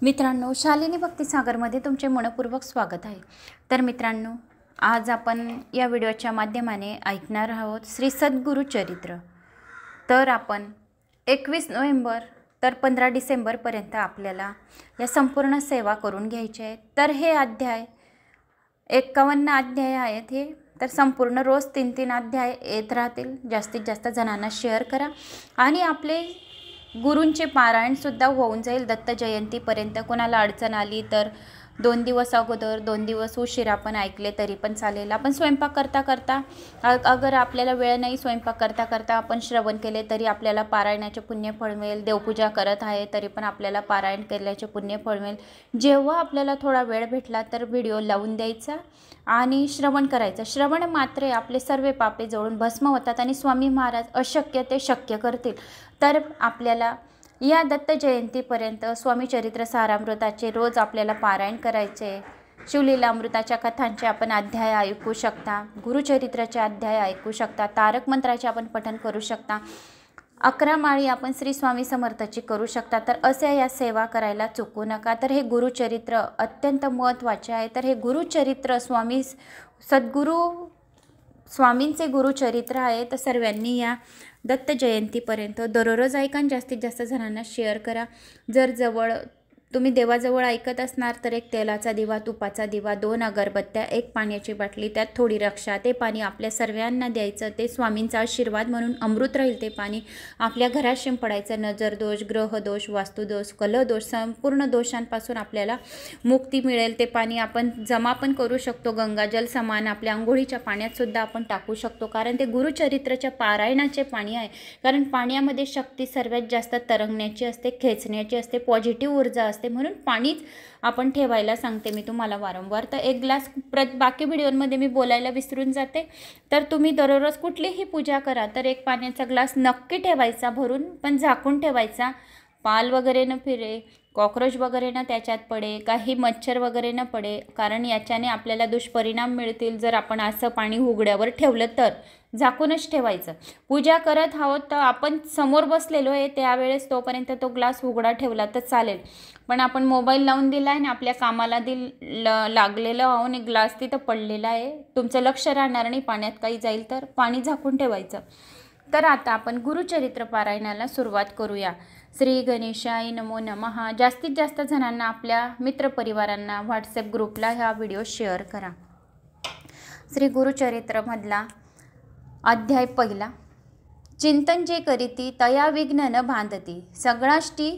मित्रांनो, शालिनी भक्तिसागरमध्ये तुमचे मनपूर्वक स्वागत आहे। तर मित्रांनो, आज आपण या व्हिडिओच्या माध्यमाने ऐकणार आहोत श्री सद्गुरु चरित्र। तर आपण 21 नोव्हेंबर तर 15 डिसेंबर पर्यंत आपल्याला या संपूर्ण सेवा करून घ्यायची आहे। तर हे अध्याय 51 अध्याय आहेत हे। तर संपूर्ण रोज 3-3 अध्याय येत राहतील। जास्तीत जास्त जणांना शेअर करा आणि आपले गुरूंचे पारायण सुद्धा होऊन जाईल दत्त जयंतीपर्यंत। कोणाला अडचण आली तर 2 दिवस अगोदर 2 दिवस उशिरा पण ऐकले तरी पण चालेल। आपण स्वयंपाक करता करता अगर आपल्याला वेळ नाही स्वयंपाक करता करता आपण श्रवण केले तरी आपल्याला पारायणाचे पुण्य फळ मिळेल। देवपूजा करत आहे तरी पण आपल्याला पारायण केल्याचे पुण्य फळ मिळेल। जेव्हा आपल्याला थोडा वेळ भेटला तर व्हिडिओ लावून द्यायचा आणि श्रवण करायचं। श्रवण मात्रे आपले सर्व पापे जळून भस्म होतात आणि स्वामी महाराज अशक्य ते शक्य करतील। तर आपल्याला या दत्त जयंतीपर्यंत स्वामी चरित्र सारामृताचे रोज आपल्याला पारायण करायचे। शिवलीला अमृताच्या कथांचे आपण अध्याय ऐकू शकता, गुरुचरित्राचे अध्याय ऐकू शकता, तारक मंत्राचे आपण पठण करू शकता, 11 माळी आपण श्री स्वामी समर्थाची करू शकता। तर असे या सेवा करायला चुकू नका। तर हे गुरुचरित्र अत्यंत महत्त्वाचे आहे। तर हे गुरुचरित्र सद्गुरू स्वामींचे गुरुचरित्र आहे। तर सर्वांनी या दत्त जयंतीपर्यंत दररोज ऐका आणि जास्तीत जास्त जणांना शेअर करा। जर जवळ तुम्ही देवाजवळ ऐकत असणार तर एक तेलाचा दिवा, तुपाचा दिवा, 2 अगरबत्त्या, 1 पाण्याची बाटली, त्यात थोडी रक्षा, ते पाणी आपल्या सर्वांना द्यायचं। ते स्वामींचा आशीर्वाद म्हणून अमृत राहील। ते पाणी आपल्या घरात शिंपडायचं। नजर दोष, ग्रह दोष, वास्तुदोष, कलह दोष, संपूर्ण दोषांपासून आपल्याला मुक्ती मिळेल। ते पाणी आपण जमा पण करू शकतो, गंगाजल समान आपल्या अंघोळीच्या पाण्यात सुद्धा आपण टाकू शकतो। कारण ते गुरुचरित्राच्या पारायणाचे पाणी आहे। कारण पाण्यामध्ये शक्ती सर्वात जास्त तरंगण्याची असते, खेचण्याची असते, पॉझिटिव्ह ऊर्जा असते। म्हणून पाणीच आपण ठेवायला सांगते मी तुम्हाला वारंवार। तर एक ग्लास बाकी व्हिडिओमध्ये मी बोलायला विसरून जाते। तर तुम्ही दररोज कुठलीही पूजा करा तर एक पाण्याचा ग्लास नक्की ठेवायचा भरून, पण झाकून ठेवायचा। पाल वगैरे न फिरे, कॉकरोच वगैरे न त्याच्यात पडे, काही मच्छर वगैरे न पडे, कारण याच्याने आपल्याला दुष्परिणाम मिळतील। जर आपण असं पाणी उघड्यावर ठेवलं तर झाकूनच ठेवायचं। पूजा करत आहोत तर आपण समोर बसलेलो आहे त्यावेळेस तोपर्यंत तो ग्लास उघडा ठेवला तर चालेल। पण आपण मोबाईल लावून दिला आहे आणि आपल्या कामाला लागलेलं आहोत, ग्लास तिथं पडलेला आहे, तुमचं लक्ष राहणार नाही, पाण्यात काही जाईल तर पाणी झाकून ठेवायचं। तर आता आपण गुरुचरित्र पारायणाला सुरुवात करूया। श्री गणेशाय नमो नमः। जास्तीत जास्त जणांना आपल्या मित्रपरिवारांना व्हॉट्सॲप ग्रुपला हा व्हिडिओ शेअर करा। श्री गुरुचरित्रमधला अध्याय पहिला। चिंतन जे करीती तया विघ्न न बांधती, सगळाष्टी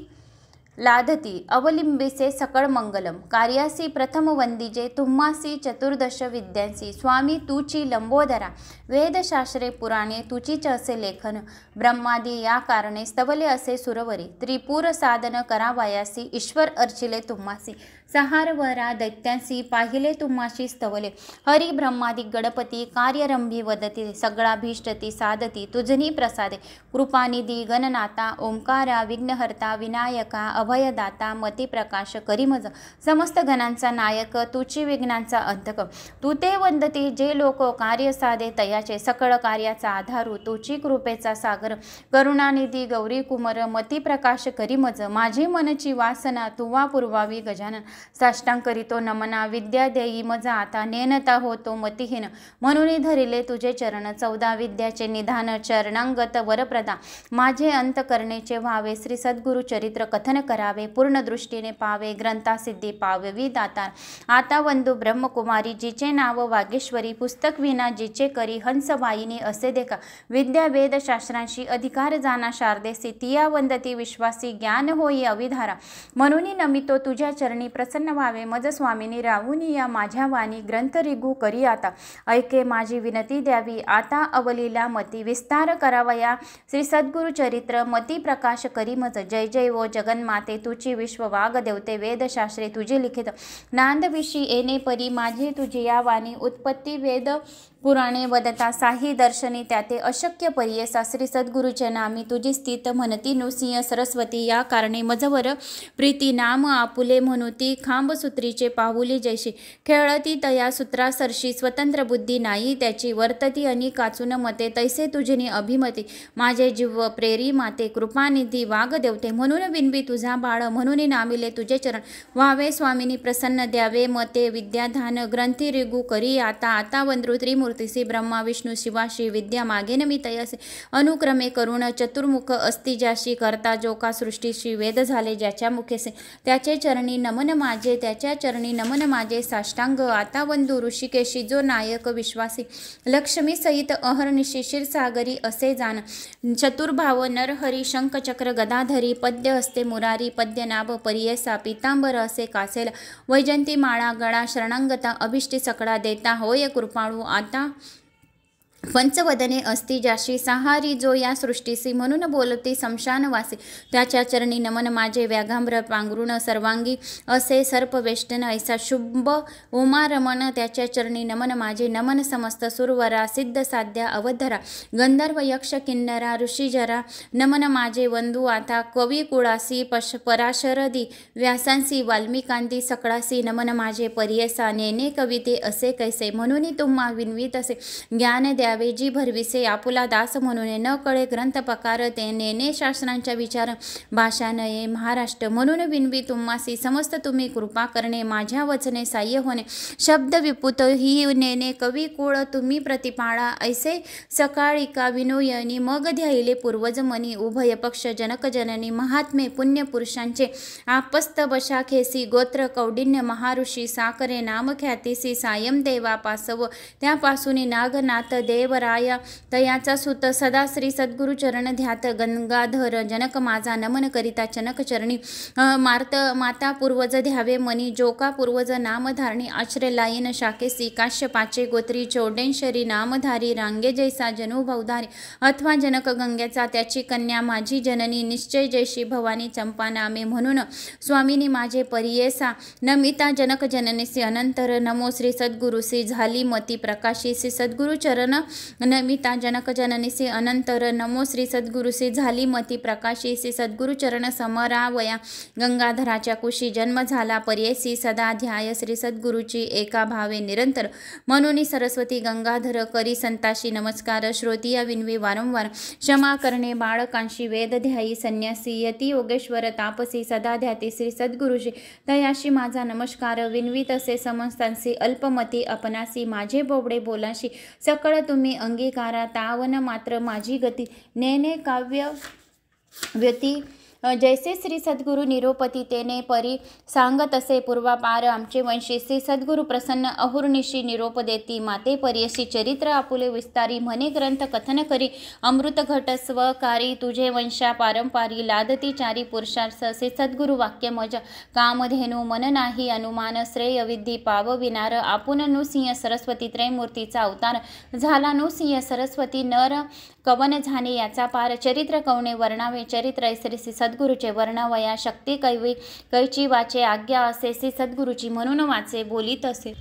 लाधती, अवलिंबिसे सकळ मंगलम, कार्यासी प्रथम वंदिजे, तुम्हासी चतुर्दश विद्यांसी, स्वामी तुची लंबोदरा, वेदशास्त्रे पुराणे तुचीच असे लेखन, ब्रह्मादी या कारणे स्तवले असे सुरवरी, त्रिपुर साधन करावयासी, ईश्वर अर्चिले तुम्हासी, सहारवरा दैत्यांसी, पाहिले तुम्हाशी स्तवले, हरी ब्रह्मादी गणपती, कार्यरंभी वदती, सगळाभीष्टती साधती, तुझनी प्रसादे, कृपानिधी गणनाथा, ओंकारा विघ्नहर्ता, विनायका, अभयदाता, मती प्रकाश करीमज, समस्त गणांचा नायक, तुची विघ्नांचा अंतक, तू ते वंदती जे लोक कार्य साधे तयाचे, सकळ कार्याचा आधारू, तुची कृपेचा सागर, करुणानिधी गौरी कुमर, मती प्रकाश करीमज, माझी मनची वासना तुवा पुरवावी गजानन, साष्टांग करीतो नमना, विद्या देई मज आता, नेनता होतो मतिहीन, म्हणून धरिले तुझे चरण, 14 विद्याचे निधान, चरणांगत वरप्रदा, माझे अंत करणेचे व्हावे, श्री सद्गुरु चरित्र कथन करावे, पूर्ण दृष्टीने पावे, ग्रंथा सिद्धी पाववी दातार, आता वंदू ब्रह्मकुमारी, जिचे नाव वागेश्वरी, पुस्तक विना जिचे करी हंसवाहिनी, असे देखा विद्या वेद शास्त्रांशी, अधिकार जाना शारदेसी, तिया वंदती विश्वासी, ज्ञान होई अविधारा, म्हणून नमितो तुझ्या चरणी, प्रसन्न व्हावे मज स्वामिनी, राहुनी या माझ्या वाणी, ग्रंथ रिघू करी आता, ऐके माझी विनती द्यावी आता, अवलीला मती विस्तार करावया, श्री सद्गुरु चरित्र मती प्रकाश करी मज, जय जय ओ जगन्माते, तुची विश्व वाग देवते, वेदशास्त्रे तुझे लिखित, नांदविशी येणे परी, माझे तुझी या वाणी, उत्पत्ती वेद पुराणे वदता साही दर्शनी त्याते अशक्य पर्येसा श्री सद्गुरूचे नामी तुझी स्थित म्हणती नुसिंह सरस्वती या कारणे मजवर प्रीती नाम आपुले म्हणूती खांब सूत्रीचे पाहुली जैशी खेळती तया सूत्रासरशी स्वतंत्र बुद्धी नाही त्याची वर्तती अनिकाचून मते तैसे तुझनी अभिमती माझे जीव प्रेरी माते कृपानिधी वाग देवते म्हणून विनवी तुझा बाळ म्हणून नामिले तुझे चरण व्हावे स्वामिनी प्रसन्न द्यावे मते विद्याधान ग्रंथी ऋगु करी आता वंद्रू त्रिमूर्तीसी ब्रह्मा विष्णू शिवाशी विद्या मागेन मी तयसे अनुक्रमे करुण चतुर्मुख अस्ति ज्याशी करता जो का सृष्टीशी वेद झाले ज्याच्या मुखेसे त्याचे चरणी नमन माझे त्याच्या चरणी नमन माझे साष्टांग आता वंदू ऋषिकेशी जो नायक विश्वासी लक्ष्मी सहित अहर्निशी क्षीरसागरी असे जाण चतुर्भाव नरहरी शंखचक्र गदाधरी पद्य हस्ते मुरारी पद्यनाभ परियेसा पीतांबर असे कासेल वैजंती माळा गळा शरणांगता अभिष्टी सकळा देता होय कृपाळू आता पंचवदने अस्ति ज्याशी सहारी जो या सृष्टीसी म्हणून बोलती शमशानवासी त्याच्या चरणी नमन माझे व्याघांब्र पांघरुण सर्वांगी असे सर्पवेष्टन ऐसा शुभ उमारमण त्याच्या चरणी नमन माझे नमन समस्त सुरवरा सिद्ध साध्या अवधरा गंधर्व यक्ष किन्नरा ऋषीजरा नमन माझे वंदू आता कवी कुळासी पराशरदी व्यासांसी वाल्मिकांती सकळासी नमन माझे पर्येसा नेने कविते असे कैसे म्हणून तुम्हा विनवीत असे ज्ञान द्या जी भरविसे आपुला दास म्हणून न कळे ग्रंथ पकार ते नेने शास्त्रांच्या विचार भाषा नये महाराष्ट्र म्हणून विनवी तुम्हासी समस्त तुम्ही कृपा करणे माझ्या वचने साह्य होणे शब्द विपुत ही नेने कवी कुळ तुम्ही प्रतिपाळा ऐसे सकाळिका विनोयनी मग ध्यायले पूर्वज मनी उभय पक्ष जनक जननी महात्मे पुण्य पुरुषांचे आपस्त बशाखेसी गोत्र कौडिन्य महाऋषी साकरे नामख्यातीसी सायम देवा पासव त्यापासून नागनाथ देवराया तयाचा सुत सदा श्री सद्गुरु चरण ध्यात गंगाधर जनक माझा नमन करिता चनक चरणी माता पूर्वज ध्यावे मनी जोका पूर्वज नामधारणी आश्रय लायन शाकेसी काश्यपाचे गोत्री चौडेंशरी नामधारी रांगे जैसा जनुभावधारी अथवा जनक गंगेचा त्याची कन्या माझी जननी निश्चय जैशी भवानी चंपा नामे म्हणून स्वामिनी माझे परियेसा नमिता जनक जननीसी अनंतर नमो श्री सद्गुरुसी झाली मती प्रकाशी श्री सद्गुरु चरण नमिता जनक जननीसी अनंतर नमो श्री सद्गुरुसी झाली मती प्रकाशी श्री सद्गुरु चरण समरावया गंगाधराच्या कुशी जन्म झाला पर्येसी सदा ध्याय श्री सद्गुरुची एका भावे निरंतर म्हणून सरस्वती गंगाधर करी संताशी नमस्कार श्रोतिया विनवी वारंवार क्षमा करणे बाळकांशी वेद ध्यायी संन्यासी यती योगेश्वर तापसी सदा ध्याती श्री सद्गुरुशी तयाशी माझा नमस्कार विनवीत असे समस्तांसी अल्पमती अपनासी माझे बोबडे बोलाशी सकळ तुम्ही अंगीकारा तावन मात्र माझी गती नेने काव्य व्यती जैसे श्री सद्गुरु निरोपती तेने परी सांगत असे पूर्वापार आमचे वंशी श्री सद्गुरु प्रसन्न अहुर्निशी निरोप देती माते पर्यशी चरित्र आपुले विस्तारी म्हणे ग्रंथ कथन करी अमृत घट स्वकारी तुझे वंशा पारंपारी लादती चारी पुरुषार्थ श्री सद्गुरु वाक्य मज कामधेनु मन नाही अनुमान श्रेय विद्धी पाव विनार आपुन नुसिंह सरस्वती त्रैमूर्तीचा अवतार झाला नुसिंह सरस्वती नर कवन झाणे याचा पार चरित्र कवणे वर्णावे चरित्र श्री सद्गुरुचे वर्णवया शक्ती कैची वाचे आज्ञा असे श्री सद्गुरुची म्हणून वाचे बोलीत असे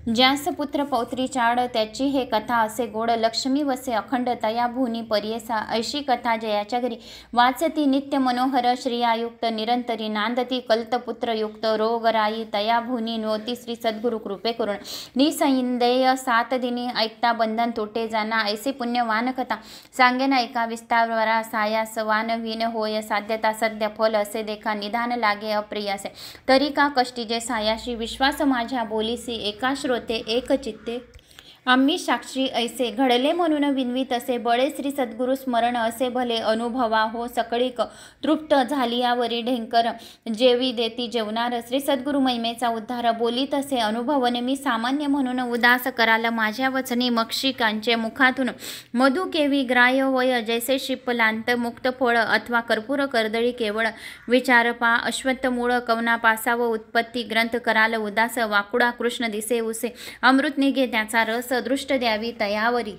ज्यास पुत्र पौत्री चाड त्याची हे कथा असे गोड लक्ष्मी वसे अखंड तया भूनी पर्येसा ऐशी कथा जयाच्या घरी वाचती नित्य मनोहर श्रियायुक्त निरंतरी नांदती कल्तपुत्रयुक्त रोगराई तया भूनी नोती श्री सद्गुरु कृपे करून निसंदेय 7 दिनी ऐकता बंधन तोटे जाना ऐसी पुण्यवान कथा सांगेन ऐका विस्तारवरा सायास वानहीन होय साध्यता सध्या फल असे देखा निधान लागे अप्रिय असे तरी का कष्टी जे सायाशी विश्वास माझ्या बोलीसी एका ते एक चित्ते आम्ही साक्षी ऐसे घडले म्हणून विनवीत असे बळे श्री सद्गुरु स्मरण असे भले अनुभवा हो सकळीक तृप्त झाली यावरी ढेंकर जेवी देती जेवणार श्री सद्गुरु महिमेचा उद्धार बोलीत असे अनुभवने मी सामान्य म्हणून उदास कराल माझ्या वचनी मक्षिकांचे मुखातून मधु केवी ग्राह्य होय जैसे शिपलांत मुक्त फळ अथवा कर्पूर कर्दळी केवळ विचार पा अश्वत्थ मूळ कवना पासाव उत्पत्ती ग्रंथ कराल उदास वाकुडा कृष्ण दिसे उसे अमृत निघे त्याचा रस दृष्ट द्यावी तयावरी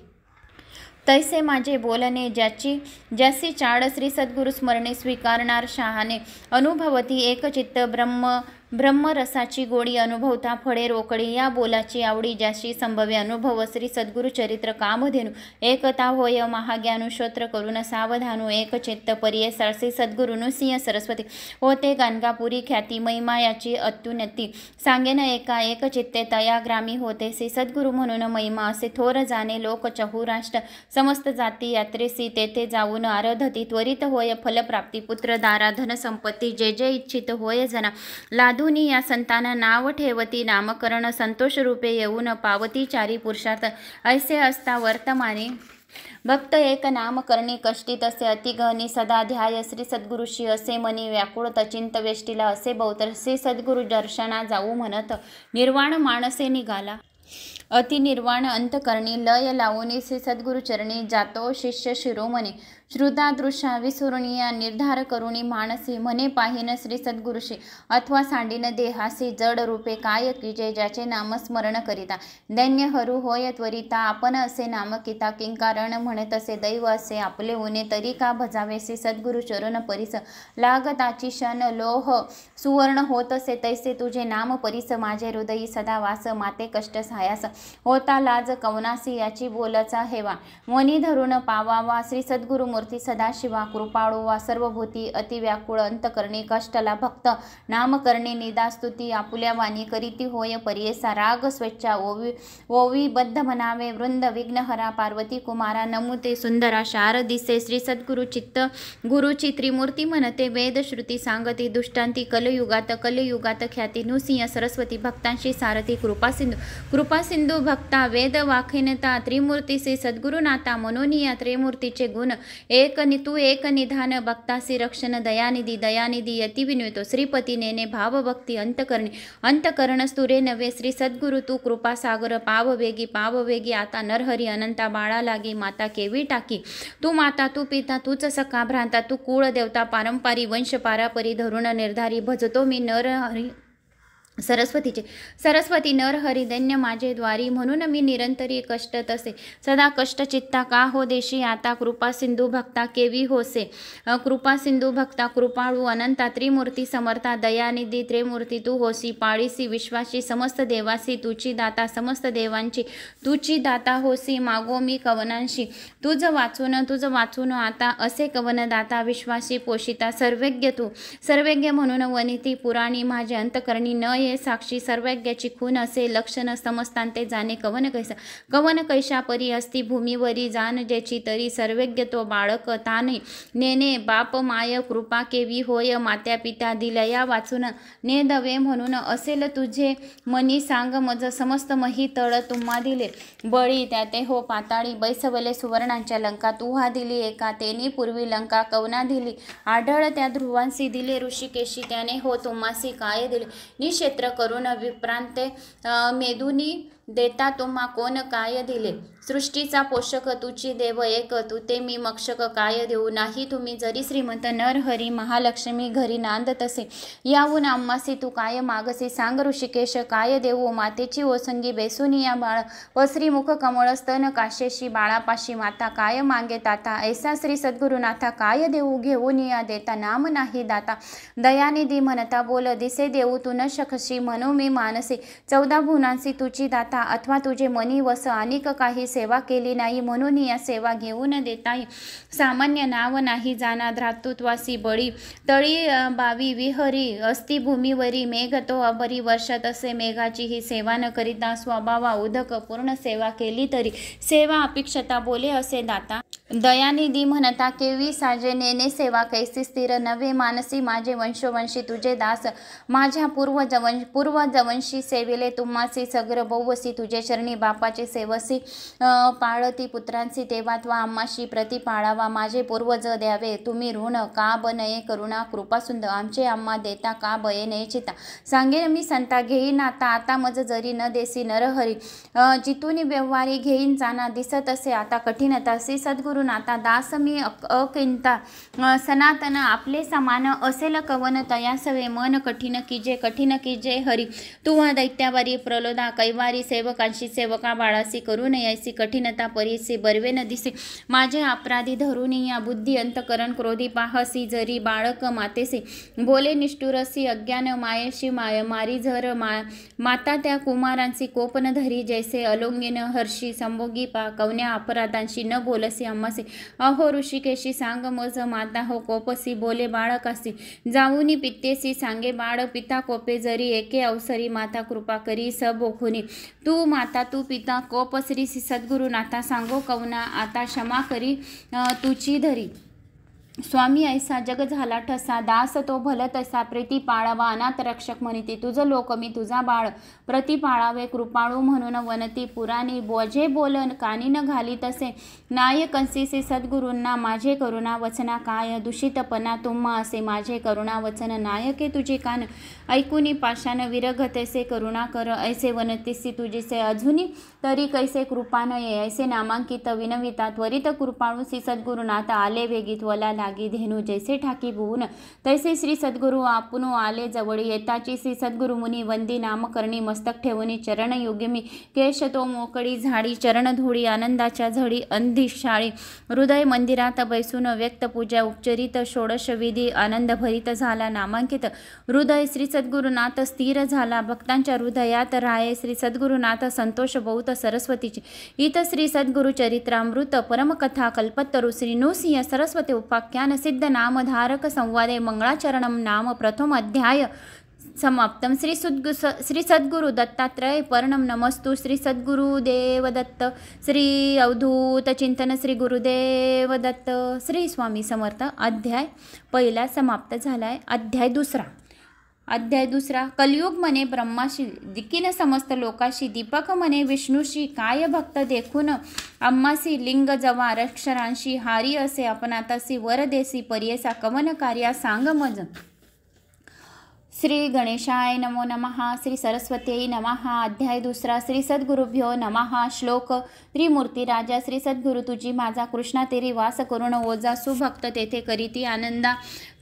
तैसे माझे बोलणे ज्याची चाड श्री सद्गुरु स्मरणे स्वीकारणार शहाणे अनुभवती एकचित्त ब्रह्म ब्रह्मरसाची गोडी अनुभवता फळे रोकडी, या बोलाची आवडी ज्याशी संभवे अनुभव. श्री सद्गुरु चरित्र कामधेनु, एकता होय महाज्ञानू. श्रोत्र करून सावधानू, एक चित्त परिये. श्री सद्गुरुनु सिंह सरस्वती, होते गाणगापुरी ख्याती. महिमा याची अत्युन्नती, सांगेन एका एक चित्ते. तया ग्रामी होते श्री सद्गुरु म्हणून महिमा. असे थोर जाणे लोक चहुराष्ट्र, समस्त जाती यात्रेसी तेथे जाऊन आराधती. त्वरित होय फलप्राप्ती, पुत्र दारा धन संपत्ती. जे जे इच्छित होय जना, लाधुनी या संताना नाव ठेवती. नामकरण संतोष रूपे येऊन पावती. चारी पुरुषार्थ ऐसे असता वर्तमाने, भक्त एक नाम करणे कष्टी. तसे अतिगहनी सदा ध्याय. श्री सद्गुरुशी असे मनी व्याकुळ, तचिंत वेष्टीला असे बहुतर. श्री सद्गुरु दर्शना जाऊ म्हणत, निर्वाण मानसे निघाला. अति निर्वाण अंतकरणी, लय लावूनी श्री सद्गुरु चरणी. जातो शिष्य शिरोमणी, श्रुता दृश्या विसुरुनिया. निर्धार करुणी मानसी, म्हणे पाहिन श्री सद्गुरुशी. अथवा सांडीन देहासी, जड रूपे काय कीजे. ज्याचे नामस्मरण करिता, दैन्य हरू होय त्वरिता. आपण असे नाम किता, किंकारण म्हणे तसे. दैव असे आपले उने, तरी का भजावे श्री सद्गुरु चरण परिस. लागताची शन लोह सुवर्ण होतसे तैसे. तुझे नाम परिस माझे हृदयी सदा वास. माते कष्ट सायास, होता लाज कवनासी. याची बोलचा हेवा, मनी धरून पावावा. श्री सद्गुरु मूर्ती सदाशिवा, कृपाळुवा सर्वभूती. अति व्याकुळ अंतकरणी, कष्टला भक्त नाम करणे निदास्तुती. आपुल्या वाणी करीती होय परियेसा. राग स्वेच्छा ओवी बद्ध म्हणावे. वृंद विघ्नहरा पार्वती कुमारा. नमुते सुंदरा शार दिसे. श्री सद्गुरु चित्त गुरुची त्रिमूर्ती म्हणते. वेद श्रुती सांगती, दुष्टांती कलयुगात ख्याती. नुसिंह सरस्वती, भक्तांशी सारथी. कृपा सिंधू भक्ता, वेद वाखिनता. त्रिमूर्ती श्री सद्गुरुनाथा, मनोनिया त्रिमूर्तीचे गुण. तू एक निधान, भक्तासी रक्षण. दयानिधी यती विनवितो. श्रीपती नेने भावभक्ती अंतकरण स्तुरे नव्हे. श्री सद्गुरु तू कृपा सागर. पाववेगी आता नरहरी अनंता. बाळा लागी माता केवी टाकी. तू माता तू पिता तूच सखा भ्रांता. तू कुळ देवता पारंपारी, वंश पारापरी. धरुण निर्धारी, भजतो मी नरहरी सरस्वती नरहरी. दैन्य माझे द्वारी, म्हणून मी निरंतरी कष्ट तसे. सदा कष्ट चित्ता का हो देशी आता. कृपा सिंधू भक्ता केवी होसे. कृपा सिंधू भक्ता कृपाळू अनंता. त्रिमूर्ती समर्था दयानिधी. त्रिमूर्ती तू होसी. पाळीसी विश्वासी, समस्त देवासी तुची दाता. समस्त देवांची तुची दाता होसी. मागो मी कवनांशी, तुझ वाचून आता. असे कवन दाता विश्वासी पोषिता. सर्वज्ञ म्हणून वनिती. पुराणी माझे अंतकरणी न साक्षी. सर्वज्ञाची खून असे लक्षण. समस्तांते जाणे कवन कैशा परी असती. भूमीवरी जाण ज्याची तरी. सर्वज्ञ तो बाळक ताने नेने. बाप माय कृपा केवी होय. मात्या पित्या दिलया वाचून. ने दवे म्हणून असेल तुझे मनी. सांग मज समस्त मही तळ. तुम्हा दिले बळी त्याते हो पाताळी. बैसवले सुवर्णांच्या लंका. तू हा दिली एका. तेनी पूर्वी लंका कवना दिली. आढळ त्या ध्रुवांसी. दिले ऋषिकेशी त्याने हो तुम्हासी. काय दिले निक्षेत्र करून विप्रांते. मेदुनी देता तुम्हा कोण काय दिले. सृष्टीचा पोषक तुची देव एक. तू ते मी मक्षक काय देऊ. नाही तुम्ही जरी श्रीमंत. नरहरी महालक्ष्मी घरी नांद तसे. याहून आम्हासी तू काय मागसी. सांग ऋषिकेश काय देऊ. मातेची ओसंगी बेसुनिया बाळ. वस्त्री मुख कमळ स्तन काशेशी. बाळापाशी माता काय मागे ताता. ऐसा श्री सद्गुरुनाथा काय देऊ. घेऊन या देता नाम नाही दाता. दयानिधी म्हणता बोल दिसे देऊ. तू न शकशी म्हणू मी मानसे. 14 भुवनांसी तुची दाता. अथवा तुझे मनी वस. अनेक काही सेवा केली नाही, म्हणून या सेवा घेऊन देताही. सामान्य नाव नाही जाना. धातृत्वासी बळी तळी बावी विहरी. असती भूमीवरी मेघ तो अबरी. वर्षात असे मेघाची ही सेवा न करिता. स्वभावा उदक पूर्ण सेवा केली तरी. सेवा अपेक्षता बोले असे दाता. दयानिधी म्हणता केवी साजे. नेने सेवा कैसी स्थिर. नव्हे मानसी माझे वंशोवंशी तुझे दास. माझ्या पूर्वजवंशी सेविले तुम्हासी. सग्र बहुवसी तुझे चरणी. बापाचे सेवसी पाळती पुत्रांसी. तेव्हा त्वा आम्हाशी प्रति पाळावा. माझे पूर्वज द्यावे तुम्ही ऋण. का बनये करुणा कृपा सुंद. आमचे आम्हा देता का बये नये चिता. सांगेन मी संता घेईन आता मज जरी न देसी. नरहरी जितून व्यवहारी घेईन जाना. दिसत असे आता कठीणता. श्री सद्गुरु सद्गुरुनाथा दास मी अकिंता सनातन आपले समान असेल कवन तयासवे मन कठीण कीजे हरी तुव्हा दैत्यावारी प्रलोदा कैवारी सेवकांशी सेवका बाळासी करू नयसी कठीणता परीसी बर्वे न दिसे माझे अपराधी धरुनी या बुद्धी अंतकरण क्रोधी पाहसी जरी बाळक मातेसी बोले निष्ठुरसी अज्ञान मायेशी मारी झर माता त्या कुमारांची कोपन धरी जैसे अलोंगिन हर्षी संभोगी पा कवन्या अपराधांशी न बोलसी अम्मासी अहो ऋषिकेशी सांग मज माता हो कोपसी बोले बाळकासी जाऊनी पित्तेसी सांगे बाळ पिता कोपे जरी एके अवसरी माता कृपा करी सबोखुनी तू माता तू पिता कोप श्री सद्गुरुनाथा सांगो कवना आता क्षमा करी तुची धरी स्वामी ऐसा जग झाला ठसा दास तो भल तसा प्रीती पाळावा अनाथ रक्षक म्हणिती तुझ लोक मी तुझा बाळ प्रति पाळावे कृपाळू म्हणून वनती पुराणी बोजे बोलन कानी न घाली तसे नाय कंसीसे सद्गुरूंना माझे करुणा वचना काय दूषितपणा तुम्हा असे माझे करुणा वचन नायके तुझे कान ऐकुनी पाशान विरघतेसे करुणा कर ऐसे वनतीसी तुझीसे अजूनी तरी कैसे कृपा न ये ऐसे नामांकित विनविता त्वरित कृपाळूसी सद्गुरुनाथ आले वेगीत वला लागी धेनू जैसे ठाकी बुवून तैसे श्री सद्गुरु आपुनो आले जवळी येताची श्री सद्गुरु मुनी वंदी नामकरणी मस्तक ठेवणी चरण योग्य मी केश तो मोकळी झाडी चरण धुळी आनंदाच्या झडी अंधिशाळी हृदय मंदिरात बैसून व्यक्त पूजा उपचरित षोडश विधी आनंद भरित झाला नामांकित हृदय श्री सद्गुरुनाथ स्थिर झाला भक्तांच्या हृदयात राये श्री सद्गुरुनाथ संतोष बहुत सरस्वतीची इत श्री सद्गुरु चरित्रामृत परमकथा कल्पतरु श्री नृसिंह सरस्वती उपाख्यान सिद्ध नामधारक संवादे मंगळाचरणम नाम प्रथम अध्याय समाप्तम श्री सद्गुरु दत्तात्रय पर्णम नमस्तु श्री सद्गुरुदेव दत्त श्री अवधूत चिंतन श्री गुरुदेव दत्त श्री स्वामी समर्थ अध्याय पहिला समाप्त झालाय अध्याय दुसरा कलियुग मने ब्रह्माशी दिकीन समस्त लोकाशी दीपक मने विष्णूशी काय भक्त देखून अम्मासी लिंग जवा अक्षरांशी हारी असे आपणातासी वरदेसी पर्यसा कवन कार्या सांग मज श्री गणेशाय नमो नमः श्री सरस्वत्यै नमः अध्याय दुसरा श्री सद्गुरुभ्यो नमः श्लोक त्रिमूर्ती राजा श्री सद्गुरु तुझी माझा कृष्णा तेरी वास करुण ओजा सुभक्त तेथे करीती आनंदा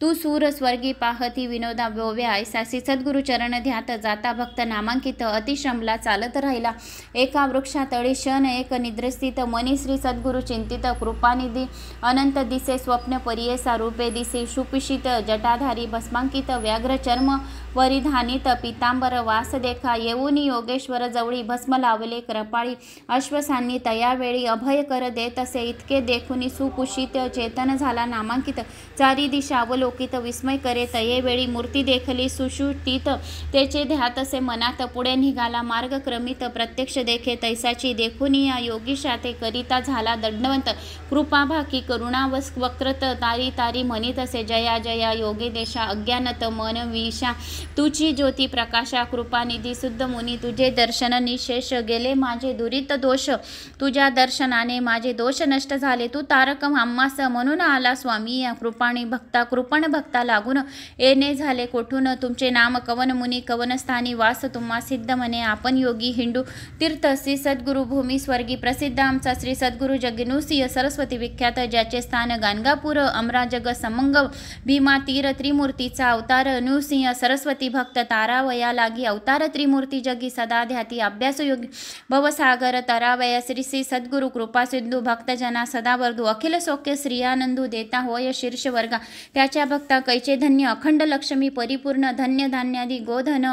तू सूर स्वर्गी पाहती विनोदा बोव्या ऐसा श्री सद्गुरु चरण ध्यात जाता भक्त नामांकित अतिश्रमला चालत राहिला एका वृक्षातळी क्षण एक निद्रस्थित मनी श्री सद्गुरु चिंतित कृपानिधी अनंत दिसे स्वप्न परियेसा रूपे दिसे सुपिशित जटाधारी भस्मांकित व्याघ्र चर्म परिधानित पितांबर वास देखा येऊनी योगेश्वर जवळी भस्म लावले कृपाळी अश्वसांनी तयावेळी अभय कर देत असे इतके देखुनी सुकुशित चेतन झाला नामांकित चारी दिशा अवलोकित विस्मय करे तयेवेळी मूर्ती देखली सुशुटीत त्याचे ध्यात असे मनात पुढे निघाला मार्ग क्रमित प्रत्यक्ष देखे तैसाची देखुनी या योगीशा ते करिता झाला दंडवंत कृपाभाकी करुणा वक्रत तारी तारी म्हणित असे जया जया योगे देशा अज्ञानत मन विषा तुझी ज्योती प्रकाशा कृपानिधी शुद्ध मुनी तुझे दर्शन निशेष गेले माझे दुरित दोष तुझ्या दर्शनाने माझे दोष नष्ट झाले तू तारक आम्हास म्हणून आला स्वामी या कृपण भक्ता लागून येणे झाले कोठून तुमचे नाम कवन मुनी कवन स्थानी वास तुम्हा सिद्ध म्हणे आपण योगी हिंदू तीर्थ श्री सद्गुरु भूमी स्वर्गी प्रसिद्ध आमचा श्री सद्गुरु जगनुसिंह सरस्वती विख्यात ज्याचे स्थान गाणगापूर अमराजग समंग भीमा तीर त्रिमूर्तीचा अवतार नृसिंह सरस्वती भक्त तारावया लागी अवतार त्रिमूर्ती जगी सदा ध्याती अभ्यास योगी भवसागर तरावया श्री श्री सद्गुरु कृपा सिंधू भक्तजना सदा वरदू अखिल सौख्य श्रियानंदू देता होय शीर्ष वर्गा त्याच्या भक्ता कैचे धन्य अखंड लक्ष्मी परिपूर्ण धन्य धान्यादी गोधन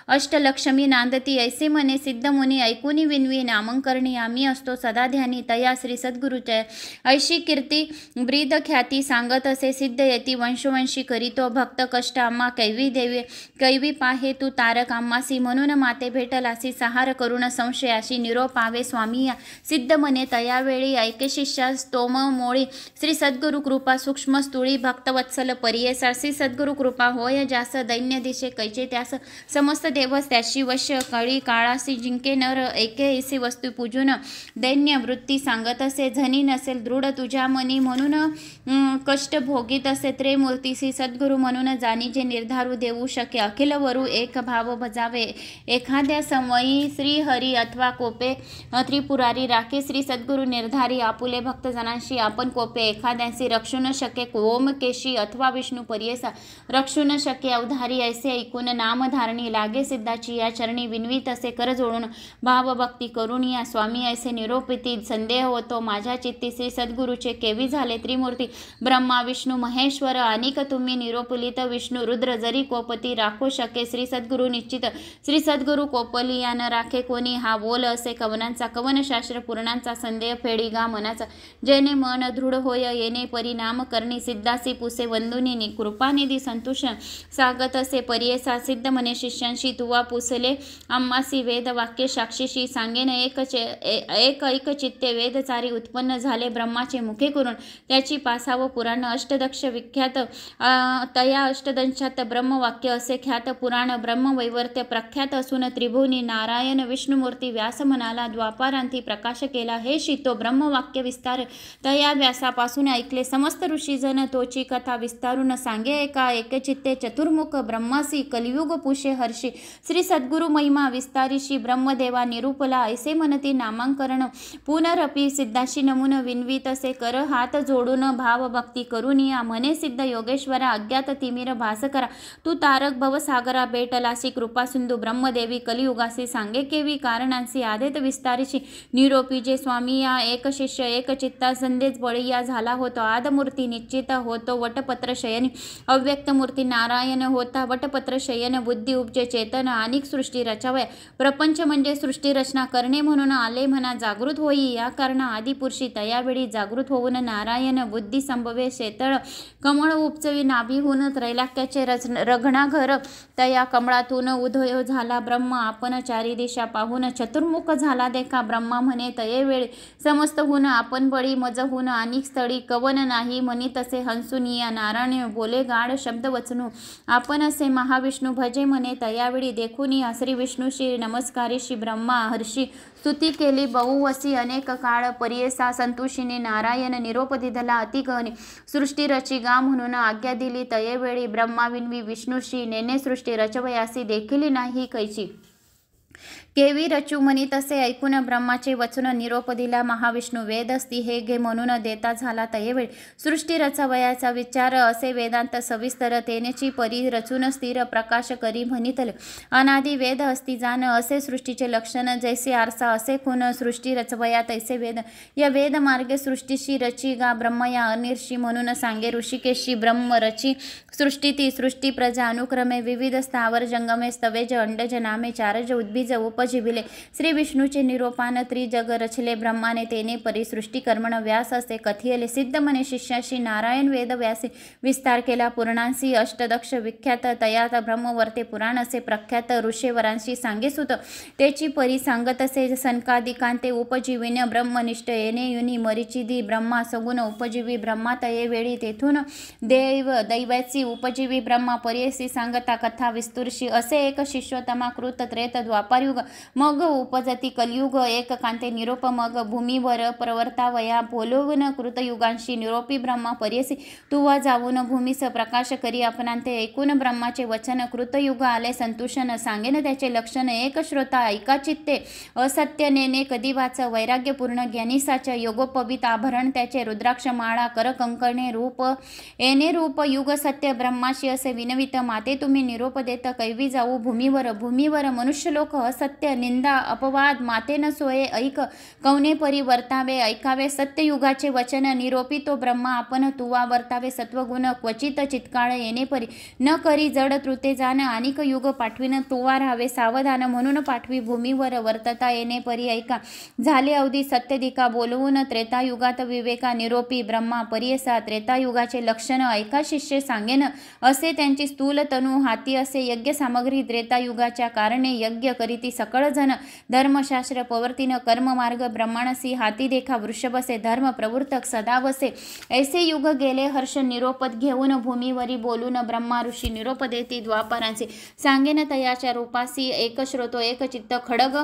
अष्टलक्ष्मी नांदती ऐसे मने सिद्ध मुनी ऐकुनी विनवी नामंकरणी आम्ही असतो सदा ध्यानी तया श्री सद्गुरुच्या ऐशी कीर्ती ब्रीद ख्याती सांगत असे सिद्ध येती वंशवंशी करीतो भक्त कष्ट आम्हा कैवी देवी कैवी पाहे तू तारक आम्हासी म्हणून माते भेटलासी सहार करुण संशयाशी निरोप आवे स्वामी या सिद्ध मने तयावेळी ऐके शिष्या स्तोम मोळी श्री सद्गुरु कृपा सूक्ष्म स्तुळी भक्तवत्सल परियेसा श्री सद्गुरु कृपा होय ज्यास दैन्य दिशे कैचे त्यास समस्त देवस त्याशी वश्य कळी काळासी जिंके नर ऐके ऐसी वस्तू पूजून दैन्य वृत्ती सांगत असे झनी नसेल दृढ तुझ्या मनी म्हणून कष्ट भोगीत असे त्रिमूर्ती श्री सद्गुरु म्हणून जाणी जे निर्धार उधारू देऊ शके. अखिल वरू एक भाव भजावे. एखाद्या समयी श्री हरी अथवा कोपे त्रिपुरारी राखे. श्री सद्गुरु निर्धारी आपुले भक्तजनांशी आपण कोपे. एखाद्यासी रक्षू न शके ओम केशी अथवा विष्णू पर्येसा रक्षू न शके अवधारी. ऐसे ऐकून नामधारणी लागे सिद्धाची. या चरणी विनवीत असे कर जोडून भावभक्ती करून या स्वामी ऐसे निरोपिती. संदेह होतो माझ्या चित्ती श्री सद्गुरूचे केवी झाले त्रिमूर्ती. ब्रह्मा विष्णू महेश्वर अनेक तुम्ही निरोपलित. विष्णू रुद्र जरी कोपती राखो शके. श्री सद्गुरु निश्चित. श्री सद्गुरु कोपली या न राखे कोणी. हा बोल असे कवनांचा कवनशास्त्र पूर्णांचा. संदेह फेडी गा मनाचा. जेणे मन दृढ होय येणे परिणाम करणी. सिद्धासी पुसे वंदुनी कृपानिधी संतुष सागत असे पर्येसा. सिद्ध म्हणे शिष्यांशी तुवा पुसले आम्हासी वेद वाक्य साक्षीशी. सांगेन एक ऐक चित्ते वेदचारी उत्पन्न झाले ब्रह्माचे मुखे करून. त्याची 5व पुराण अष्टदक्ष विख्यात. तया अष्टदंशात ब्रह्मवाक्य असे ख्यात. पुराण ब्रह्मवैवर्त्य प्रख्यात असून त्रिभुवनी नारायण विष्णुमूर्ती. व्यास म्हणाला द्वापारांती प्रकाश केला हे शितो ब्रह्मवाक्य विस्तार. तया व्यासापासून ऐकले समस्त ऋषीजन. तोची कथा विस्तारून सांगे एका एकचित्ते चतुर्मुख ब्रह्मासी. कलियुग पुषे हर्षी. श्री सद्गुरु महिमा विस्तारीशी. ब्रह्मदेवा निरूपला ऐसे म्हणती नामांकरण. पुनरपी सिद्धाशी नमून विनवीत असे कर हात जोडून भावभक्ती करून या. म्हणे सिद्ध योगेश्वरा अज्ञात तिमिर भास्करा. तू तारक भवसागरा भेटलासी कृपा सिंधू. ब्रह्मदेवी कलियुगासी सांगे केवी कारणांसी. आदेत विस्तारीशी निरोपी जे स्वामी या. एक शिष्य एक चित्ता संदेश बळीया झाला होतो. आदमूर्ती निश्चित होतो वटपत्र शयनी. अव्यक्त मूर्ती नारायण होता वटपत्र शयन. बुद्धी उपजे चेतन अनेक सृष्टी रचावया. प्रपंच म्हणजे सृष्टी रचना करणे म्हणून आले म्हणा जागृत होई. या कारणा आदिपुरुषी तयावेळी जागृत होऊन नारायण बुद्धी संभवे शेतळ. कमळ उपचवी नाभीहून त्रैलाक्याचे रघणाघर. तया कमळातून उदय झाला ब्रह्म. आपण चारी दिशा पाहून चतुर्मुख झाला देखा. ब्रह्मा म्हणे तये वेळी समस्त होऊन आपण बळी मज होऊन अनेक स्थळी कवन नाही म्हणी तसे हंसून या. नारायण बोले गाढ शब्द वचनू. आपण असे महाविष्णू भजे म्हणे तयावेळी देखून या. श्री विष्णूशी नमस्कारीशी ब्रह्मा हर्षी स्तुती केली बहुवसी अनेक काळ पर्येसा. संतोषीने नारायण निरोप दिधला अतिगहनी. सृष्टी रची गा म्हणून आज्ञा दिली तयेवेळी. ब्रह्मा विनवी विष्णूशी नेने सृष्टी रचवयासी देखील नाही कैची. केवी रचू म्हणी तसे ऐकून ब्रह्माचे वचन निरोप दिला. महाविष्णू वेद असती हे घे म्हणून देता झाला तयेवेळी. सृष्टी रचवयाचा विचार असे वेदांत सविस्तर. तेनेची परी रचून स्थिर प्रकाश करी म्हणितले. अनादि वेद असती जाण असे सृष्टीचे लक्षण. जैसे आरसा असे खून सृष्टी रचवया तैसे वेद. या वेद मार्गे सृष्टीशी रची गा ब्रह्म या अनिर्षी म्हणून सांगे ऋषिकेशी. ब्रह्म रची सृष्टी ती सृष्टी प्रजा अनुक्रमे विविध स्थावर जंगमे स्तवेज अंडज नामे चारज उद्भिज उपजीविले. श्री विष्णूचे निरोपान त्रिजग रचले ब्रह्माने. तेने परी सृष्टी कर्मण व्यास असे कथियले. सिद्ध म्हणे शिष्याशी नारायण वेद व्यासी विस्तार केला पूर्णांसी. अष्टदक्ष विख्यात तयात ब्रह्मवर्ते पुराण असे प्रख्यात. ऋषेवरांशी सांगे सुत तेची परी सांगत असे. सनकादिकांते उपजीविन ब्रह्मनिष्ठ येणे युनी मरिचिदी. ब्रह्मा सगुण उपजीवी ब्रह्मा तये वेळी. तेथून दैवाची उपजीवी ब्रह्मा पर्येसी सांगता कथा विस्तुरशी. असे एक शिष्योत्तमा कृत त्रेत द्वापारयुग. मग उपजती कलियुग एक कांते निरोप. मग भूमीवर प्रवर्तावया बोलवून कृतयुगांशी. निरोपी ब्रह्मा पर्यसी तुवा जाऊन भूमीस प्रकाश करी आपणांते. ऐकून ब्रह्माचे वचन कृतयुग आले संतुषन. सांगेन त्याचे लक्षण एक श्रोता ऐका चित्ते. असत्य नेने कधी वाच वैराग्यपूर्ण ज्ञानिसाच. योगोपवित आभरण त्याचे रुद्राक्ष माळा कर कंकणे. रूप येणे रूप युग सत्य ब्रह्माशी असे विनवित. माते तुम्ही निरोप देत कैवी जाऊ भूमीवर. भूमीवर मनुष्यलोक असत्य निंदा अपवाद माते न सोये. ऐक कौने परी वर्तावे ऐकावे सत्ययुगाचे वचन. निरोपी तो ब्रह्मा आपण तुवा वर्तावे सत्वगुण. क्वचित चित्काळ येणे परी न करी जड त्रुते जाण. अनेक युग पाठवीन तुवा राहावे सावधान. म्हणून पाठवी भूमीवर वर्तता येणे परी ऐका. झाले अवधी सत्यदिका बोलवून त्रेतायुगात विवेका. निरोपी ब्रह्मा पर्येसा त्रेतायुगाचे लक्षण ऐका शिष्य सांगेन. असे त्यांची स्थूल तनु हाती असे यज्ञ सामग्री. त्रेतायुगाच्या कारणे यज्ञ करीती सकळ जन. धर्मशास्त्र पवर्तीन कर्ममार्ग ब्रह्माणसी. हाती देखा वृषभसे धर्म प्रवृत्तक सदावसे. ऐसे युग गेले हर्ष निरोपत घेऊन. भूमीवरी बोलून ब्रह्मा ऋषी निरोप देती द्वापारांचे. सांगेन तयाच्या रूपासी. एक श्रोतो एक चित्त खडग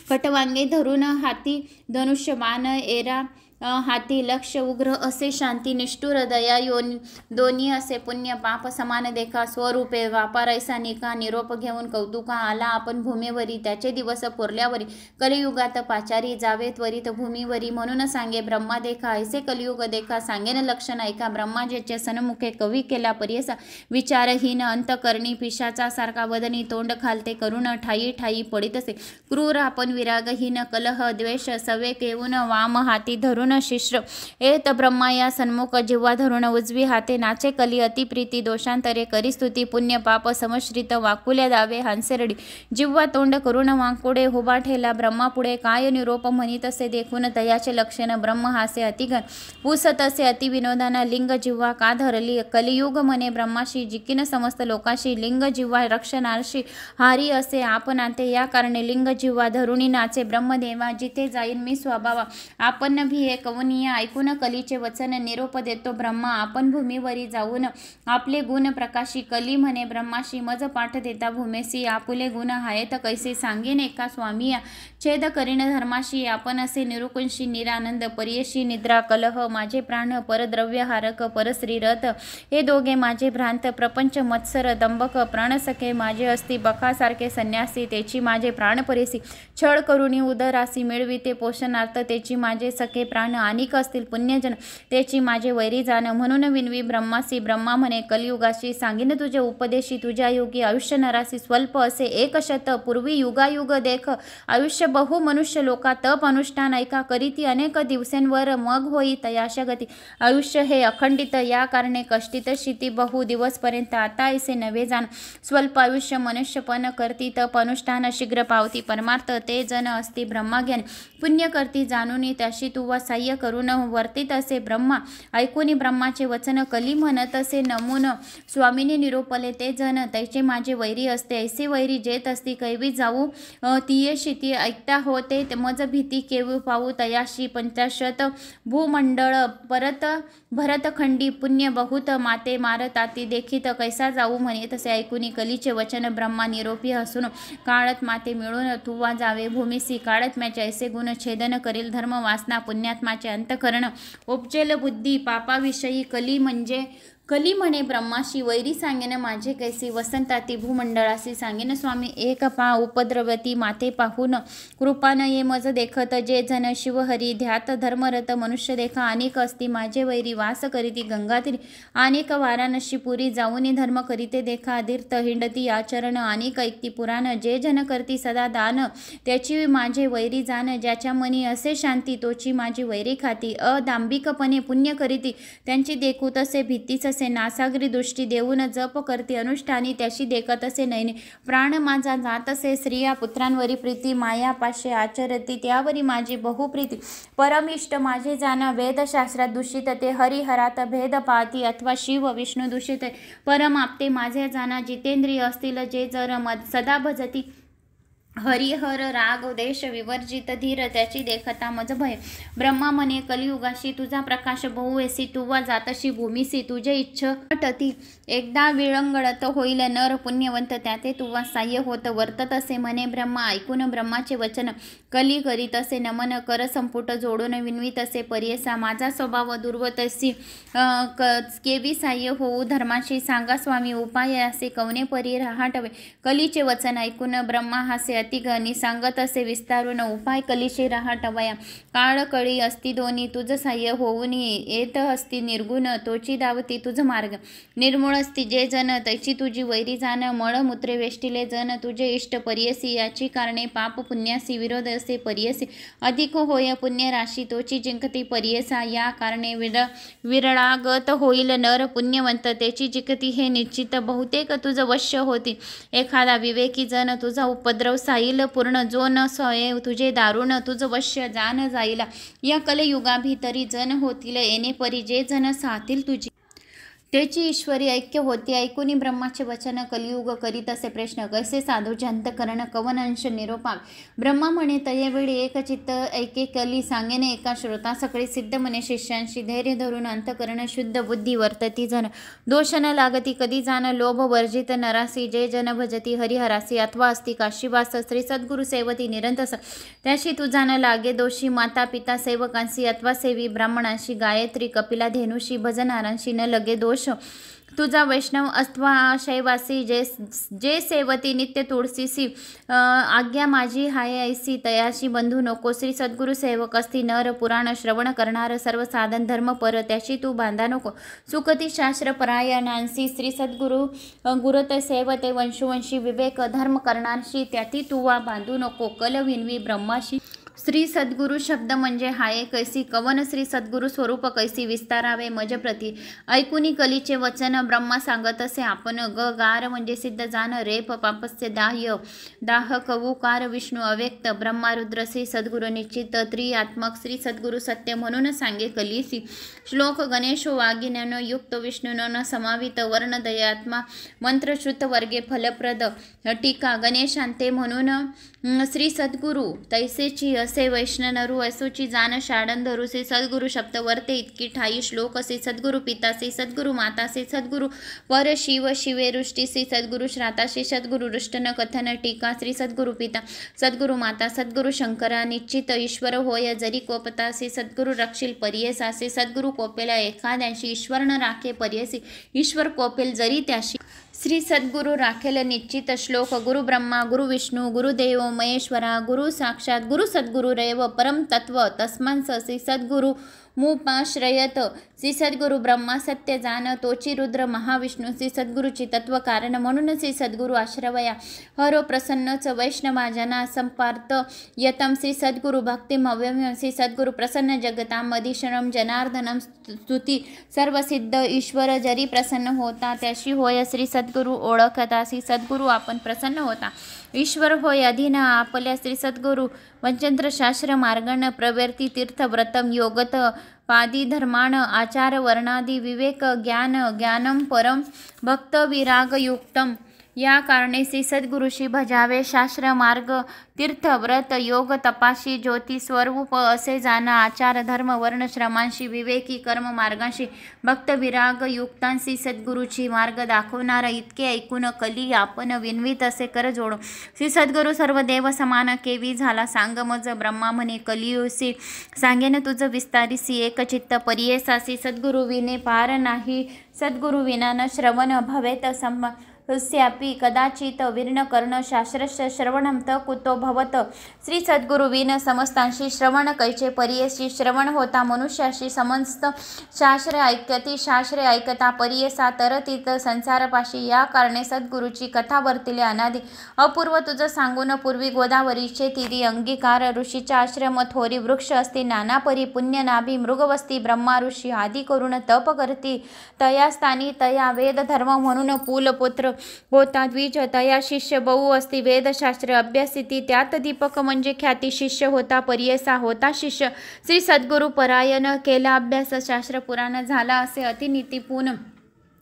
खटवांगे धरून हाती धनुष्य बाण एरा हाती लक्ष उग्र असे शांती निष्ठुर दया योनी दोन्ही असे पुण्य पाप समान देखा स्वरूपे व्यापार ऐसा निका निरोप घेऊन कौतुका आला आपण भूमीवरी त्याचे दिवस पुरल्यावरी कलियुगात पाचारी जावे त्वरित भूमीवरी म्हणून सांगे ब्रह्मा देखा ऐसे कलियुग देखा सांगेन लक्षण ऐका ब्रह्माजीचे सन्मुखे कवी केला परियसा विचारहीन अंतकरणी पिशाचा सारखा वदनी तोंड खालते करुण ठाई ठाई पडित असे क्रूर आपण विरागहीन कलह द्वेष सवे केऊन वाम हाती धरून शिश्र एत ब्रह्मा या सन्मुख जिव्हा धरून उजवी हाते नाचे कली अतिप्रीती दोषांतरे करी स्तुती पुण्य पाप समश्रित वाकुल्या दावे हांसेरडी जिव्हा तोंड करुण वांकुडे हुबा ठेला ब्रह्मा पुढे काय निरोप म्हणित असे देखून तयाचे लक्षण ब्रह्म हासे अतिघन पुसत असे अतिविनोदाना लिंग जिव्हा का धरली कलियुग म्हणे ब्रह्माशी जिकीन समस्त लोकाशी लिंग जिव्हा रक्षणार्शी हारी असे आपणाते या कारणे लिंग जिव्हा धरुणी नाचे ब्रह्मदेवा जिथे जाईन मी स्वभावा आपण भी हे कवनीय ऐकून कलीचे वचन निरोप देतो ब्रह्मा आपण भूमीवरी जाऊन आपले गुण प्रकाशी कली म्हणे ब्रह्माशी मज पाठ देता भूमेसी आपुले गुण आहेत कैसे सांगेन एका स्वामिया छेद करीन धर्माशी आपण असे निरुकुंशी निरानंद परियशी निद्रा कलह माझे प्राण परद्रव्य हारक परश्रीरथ हे दोघे माझे भ्रांत प्रपंच मत्सर दंभक प्राणसखे माझे असती बकासारखे संन्यासी तेची माझे प्राण परिसी छळ करुणी उदरासी मिळविते पोषणार्थ तेची माझे सखे प्राण अनिक असतील पुण्यजन तेची माझे वैरी जाण म्हणून विनवी ब्रह्मासी ब्रह्मा म्हणे कलियुगाशी सांगीन तुझे उपदेशी तुझ्या योगी आयुष्य नरासी स्वल्प असे एक शत पूर्वी युगायुग देख आयुष्य बहु मनुष्य लोका तप अनुष्ठान ऐका करीती अनेक दिवसेंवर मग होई तयाशा गती आयुष्य हे अखंडित या कारणे कष्टित शिती बहु दिवसपर्यंत आता ऐसे नवे जाण स्वल्प आयुष्य मनुष्यपण करती तप अनुष्ठान शीघ्र पावती परमार्थ ते जन असती ब्रह्माज्ञान पुण्य करती जाणून त्याशी तुवा साह्य करून वर्तित असे ब्रह्मा ऐकून ब्रह्माचे वचन कली म्हणत असे नमून स्वामीने निरोपले ते जन तैचे माझे वैरी असते ऐसे वैरी जेत असती कैवी जाऊ तियेशी ती ऐकता होते मज भीती केवी पाहू तयाशी पंचाशत भूमंडळ परत भरतखंडी पुण्य बहुत माते मारताती देखीत कैसा जाऊ म्हणे तसे ऐकून कलीचे वचन ब्रह्मा निरोपी हसून काळत माते मिळून तुवा जावे भूमिसी काळत्म्याचे ऐसे गुण छेदन करील धर्म वासना पुण्यात्माचे अंतकरण उपजेल बुद्धी पापाविषयी कली म्हणे ब्रह्माशी वैरी सांगेन माझे कैसी वसंताती भूमंडळासी सांगेन स्वामी एक पा उपद्रवती माते पाहून कृपान ये मज देखत जे जन शिवहरी ध्यात धर्मरत मनुष्य देखा अनेक असती माझे वैरी वास करीती गंगातीरी अनेक वाराणसी पुरी जाऊनी धर्म करीते देखा तीर्थ हिंडती आचरण अनेक ऐकती पुराण जे जन करती सदा दान त्याची माझे वैरी जाण ज्याच्या मनी असे शांती तोची माझी वैरी खाती अदांबिकपणे पुण्य करीती त्यांची देखू तसे भीतीच असे नासागरी दृष्टी देऊन जप करती अनुष्ठानी त्याशी देखत असे नयने प्राण माझा जात असे स्त्रिया पुत्रांवरी प्रीती माया पाशे आचरती त्यावरी माझी बहुप्रीती परमिष्ट माझे जाना वेदशास्त्रात दूषित ते हरिहरात भेद पाहती अथवा शिव विष्णू दूषित परमाप्ते माझे जाना जितेंद्रिय असतील जे जर सदा भजती हरिहर राग देश विवर्जित धीर त्याची देखता मज भय ब्रह्मा म्हणे कलियुगाशी तुझा प्रकाश बहुवेसी तुवा जातशी भूमीसी तुझे इच्छटती एकदा विळंगडत होईल नर पुण्यवंत त्याते तुवा साह्य होत वर्तत असे म्हणे ब्रह्मा ऐकून ब्रह्माचे वचन कली करीत असे नमन कर संपुट जोडून विनवीत असे परियसा माझा स्वभाव दुर्वतसी केवी साह्य होऊ धर्माशी सांगा स्वामी उपाय असे कवने परी रहाटवे कलीचे वचन ऐकून ब्रह्मा हासे अतिगणी सांगत असे विस्तारून उपाय कलीशी रहाटवया काळ कळी असती दोन्ही तुझ साह्य होऊन येत असती निर्गुण तोची दावती तुझ मार्ग निर्मूळ असती जे जन तैची तुझी वैरी जाण मळमूत्रे वेष्टिले जन तुझे इष्ट परियसी याची कारणे पाप पुण्यासी विरोध असे परियसी अधिक होय पुण्य राशी तोची जिंकती परियसा या कारणे विरळागत होईल नर पुण्यवंत त्याची जिंकती हे निश्चित बहुतेक तुझ वश्य होती एखादा विवेकी जन तुझा उपद्रव साईल पूर्ण जो न सोये तुझे दारुण तुझ वश्य जान जाईला या कलयुगा भीतरी जन होतील येणे परी जे जन सातील तुझी त्याची ईश्वरी ऐक्य होती. ऐकुनी ब्रह्माचे वचन कलियुग करीत असे प्रश्न कैसे साधूचे अंतकरण कवन अंश निरोपाक. ब्रह्मा म्हणे तयवेळी एक चित्त ऐके कली सांगेने एका श्रोता सकळी सिद्ध म्हणे शिष्यांशी धैर्य धरून अंतकरण शुद्ध बुद्धी वर्तती जन दोष न लागती कधी जाण लोभ वर्जित नरासी जे जन भजती हरिहरासी अथवा अस्ति काशीवास श्री सद्गुरु सेवती निरंतस त्याशी तुझा न लागे दोषी माता पिता सेवकांशी अथवा सेवी ब्राह्मणांशी गायत्री कपिला धेनुशी भजनारांशी न लगे दोष तुझा वैष्णव अथवा शैवासी जे सेवती नित्य तुळशीसी आज्ञा माझी हाय ऐसी तयाशी बंधू नको. श्री सद्गुरु सेवक असती नर पुराण श्रवण करणार सर्व साधन धर्म पर त्याशी तू बांधा नको. सुखती शास्त्र परायणांसी श्री सद्गुरु गुरुते सेवते वंशुवंशी विवेक धर्म करणारशी त्याती तू वा बांधू नको. कल विनवी ब्रह्माशी श्री सद्गुरु शब्द म्हणजे हाये कैसी कवन श्री सद्गुरु स्वरूप कैसी विस्तारावे मजप्रती. ऐकुनी कलीचे वचन ब्रह्मा सांगत असे आपण गार म्हणजे सिद्ध जाण रेप पापस्य दाह्य दाह कवुकार विष्णू अव्यक्त ब्रह्मा रुद्र श्री सद्गुरु निश्चित त्रिआत्मक श्री सद्गुरु सत्य म्हणून सांगे कलीसी. श्लोक गणेशो वागिन्यान युक्त विष्णून समावित वर्ण दयात्मा मंत्रश्रुत वर्गे फलप्रद. टीका गणेशांते म्हणून श्री सद्गुरु तैसेची असे वैष्णनरू असोची जाण शाडंधरू श्री सद्गुरु शब्द वर्ते इतकी ठाई. श्लोक श्री सद्गुरु पिता श्री सद्गुरु माता श्री सद्गुरु पर शिव शिवेरुष्टी श्री सद्गुरु श्राता श्री सद्गुरु रुष्टन कथन. टीका श्री सद्गुरु पिता सद्गुरु माता सद्गुरु शंकरा निश्चित ईश्वर होय जरी कोपता श्री सद्गुरु रक्षील पर्यसा. श्री सद्गुरु कोपेला एखाद्याशी ईश्वर न राखे पर्यसी ईश्वर कोपेल जरी त्याशी श्री सद्गुरु राखेल निश्चित. श्लोक गुरु ब्रह्मा गुरु विष्णू गुरुदेव महेश्वरा गुरु साक्षात गुरु सद्गुरुरेव परम तत्व तस्मांस श्री सद्गुरु मुपाश्रयत. श्री सद्गुरु ब्रह्मा सत्य जाण तोची रुद्र महाविष्णू श्री सद्गुरुची तत्व कारण म्हणून श्री सद्गुरु आश्रवया हरो प्रसन्नच वैष्णवा जना संपार्थ यतम. श्री सद्गुरु भक्तिमव्यम श्री सद्गुरु प्रसन्न जगताम मधीशरम जनार्दनम स्तुती सर्वसिद्ध ईश्वर जरी प्रसन्न होता त्याशी होय श्री सद्गुरु ओळखता. श्री सद्गुरु आपण प्रसन्न होता ईश्वर होय अधीन आपल्या. श्री सद्गुरु पंचतंत्र शास्त्र मार्गण प्रवर्ती तीर्थ व्रतम योगत पादी धर्माण आचार वर्णादी विवेक ज्ञान ज्ञानम परम भक्त विराग युक्तम. या कारणे श्री सद्गुरुशी भजावे शास्त्र मार्ग तीर्थ व्रत योग तपाशी ज्योती स्वरूप असे जाणा आचार धर्म वर्ण श्रमांशी विवेकी कर्म मार्गांशी भक्त विराग युक्तांशी सद्गुरूची मार्ग दाखवणारा. इतके ऐकून कली आपण विनवीत असे कर जोडो. श्री सद्गुरु सर्व देव समान केवी झाला सांग मज ब्रह्मा म्हणे कलियुसी सांगेन तुझ विस्तारिसी एक चित्त परियेसासी. सद्गुरु विने पार नाही सद्गुरु विना न श्रवण भवेत स्यापी कदाचित विर्ण कर्ण शास्त्रस्य श्रवणम त कुतो भवत. श्री सद्गुरु विन समस्तांशी श्रवण कैचे परियेशी श्रवण होता मनुष्याशी समस्त शास्त्रे ऐकती शास्त्रे ऐकता परियेसा तरतीत संसारपाशी. या कारणे सद्गुरूची कथा वर्तिले अनादी अपूर्व तुझ सांगून पूर्वी गोदावरीचे तीरी अंगीकार ऋषीचा आश्रम थोरी वृक्ष असती नाना परी पुण्य नाभी मृगवस्ती ब्रह्मा ऋषी आदी करून तप करती तया स्थानी तया वेद धर्म म्हणून पुलपुत्र होता द्विज तया शिष्य बहु असती वेदशास्त्र अभ्यासिती त्यात दीपक म्हणजे ख्याती शिष्य होता परियेसा होता शिष्य. श्री सद्गुरु परायण केला अभ्यास शास्त्र पुराण झाला असे अतिनीतीपून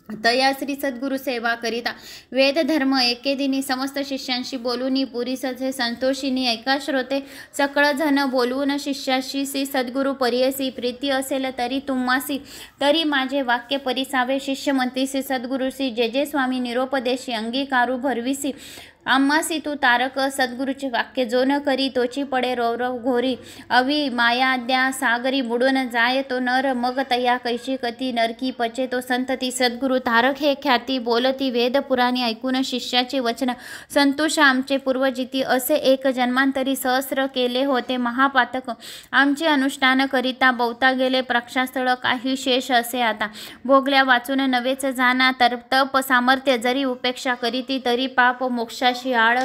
तया श्री सद्गुरु सेवा करिता वेद धर्म एकेदिनी समस्त शिष्यांशी बोलूनी पुरीसचे संतोषिनी एका श्रोते सकळ जन बोलून शिष्याशी श्री सद्गुरु परियसी प्रीती असेल तरी तुम्हासी तरी माझे वाक्य परिसावे. शिष्य म्हणती श्री सद्गुरुशी जे जे स्वामी निरोपदेशी अंगीकारू भरविसी आम्हासी तू तारक सद्गुरूचे वाक्य जो न करी तोची पडे रौरव घोरी अवी मायाद्या सागरी बुडून जाय तो नर मग तया कैशी कती नरकी पचे तो संतती. सद्गुरु तारक हे ख्याती बोलती वेद पुराणी ऐकून शिष्याचे वचन संतोष आमचे पूर्वजिती असे एक जन्मांतरी सहस्र केले होते महापातक आमचे अनुष्ठान करिता बहुता गेले प्रक्षास्थळ काही शेष असे आता भोगल्या वाचून नवेच जाना तर तप सामर्थ्य जरी उपेक्षा करीती तरी पाप मोक्षाशी आळ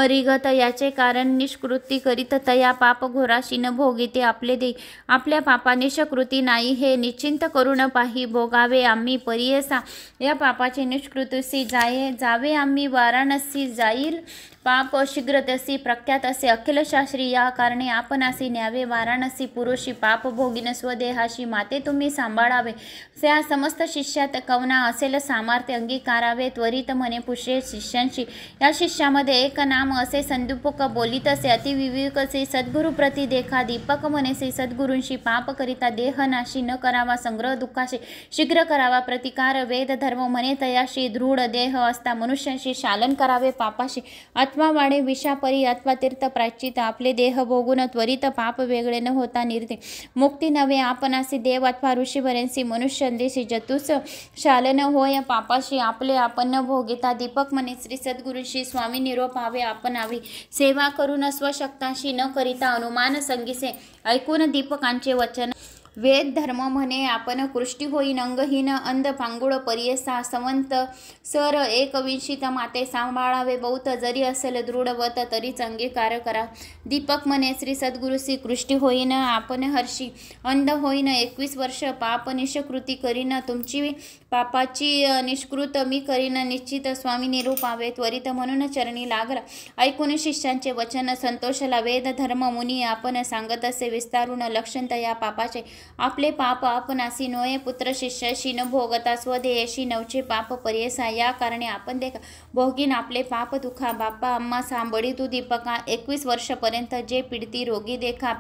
रिगत. याचे कारण निष्कृती करीत तया पाप घोराशी न भोगिते आपले दे आपल्या पापा निष्कृती नाही हे निश्चिंत करून पाही भोगावे आम्ही परियसा. या पापाचे निष्कृतीसी जावे आम्ही वाराणसी जाईल पाप शीघ्र तसी प्रख्यात असे अखिल शास्त्री, या कारणे आपण असे न्यावे वाराणसी पुरुषी पाप भोगीन स्वदेहाशी माते तुम्ही सांभाळावे. त्या समस्त शिष्यात कवना असेल सामर्थ्य अंगीकारावे त्वरित म्हणे पुष्य शिष्यांशी. या शिष्यामध्ये एक नाम असे संदीपक बोलित असे अतिविवेकसे सद्गुरु प्रति देखा दीपक म्हणे श्री सद्गुरूंशी पाप करिता देह नाशी न करावा संग्रह दुःखाशी शीघ्र करावा प्रतिकार वेद धर्म म्हणे तयाशी दृढ देह असता मनुष्याशी शालन करावे पापाशी अथवा वाढे विषापरी अथवा तीर्थ प्रायश्चित आपले देह भोगून त्वरित पाप वेगळे न होता निर्ते मुक्ती नव्हे आपणासी देव अथवा ऋषीवरेंसी मनुष्य देशी जतुस शालन होय पापाशी आपले आपण भोगिता दीपक म्हणे श्री सद्गुरूंशी स्वामी निरोपावे आपणावी सेवा करून स्वशक्ताशी न करिता अनुमान संगीसे ऐकून दीपकांचे वचन वेद धर्म म्हणे आपण कृष्टी होईन अंगहीन अंध पांगुळ परियसा संवंत सर एकविंशित माते सांभाळावे बहुत जरी असेल दृढवत तरीच अंगीकार करा. दीपक म्हणे श्री सद्गुरुसी कृष्टी होईन आपण हर्षी अंध होईन 21 वर्ष पाप निष्कृती करीन तुमची पापाची निष्कृत मी करीन निश्चित स्वामी निरूपावे त्वरित म्हणून चरणी लागला. ऐकून शिष्यांचे वचन संतोषला वेद धर्म मुनी आपण सांगत असे विस्तारून लक्षंत या पापाचे आपले पाप आपणासी नोये पुत्र शिष्याशी न भोगता स्वदेयशी नवचे पाप पर्यसा या कारणे आपण देखा भोगीन आपले पाप दुखा बाप्पा अम्मा सांबडी तू दीपका 21 वर्षपर्यंत जे पीडिती रोगी देखा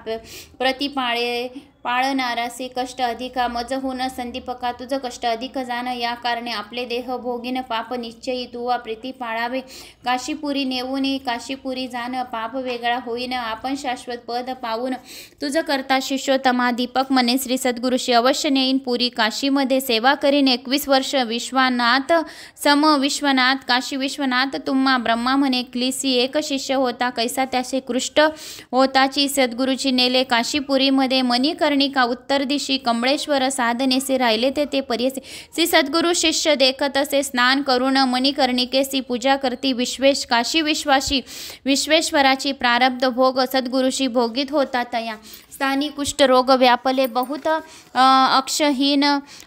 प्रतिपाळे पाळणारासी कष्ट अधिका मज होणं संदीपका तुझं कष्ट अधिक जाणं या कारणे आपले देह भोगीन पाप निश्चयी तुवा प्रीती पाळावे काशीपुरी नेऊन काशीपुरी जाणं पाप वेगळा होईन आपण शाश्वत पद पाहून तुझं करता शिष्योत्तमा. दीपक म्हणे श्री सद्गुरुशी अवश्य नेईन पुरी काशीमध्ये सेवा करीन 21 वर्ष विश्वनाथ सम विश्वनाथ काशी विश्वनाथ तुम्हा ब्रह्मा म्हणे क्लिसी एक शिष्य होता कैसा त्याचे कृष्ट होताची सद्गुरुची नेले काशीपुरीमध्ये मणिकर्णिका उत्तर दिशी कमळेश्वर साधनेसे राहिले ते पर्यसे श्री सद्गुरु शिष्य देखत असे स्नान करून मणिकर्णिकेसी पूजा करती विश्वेश काशी विश्वाशी विश्वेश्वराची प्रारब्ध भोग सद्गुरुशी भोगित होता तया स्थानी कुष्ठरोग व्यापले बहुत अक्षहीन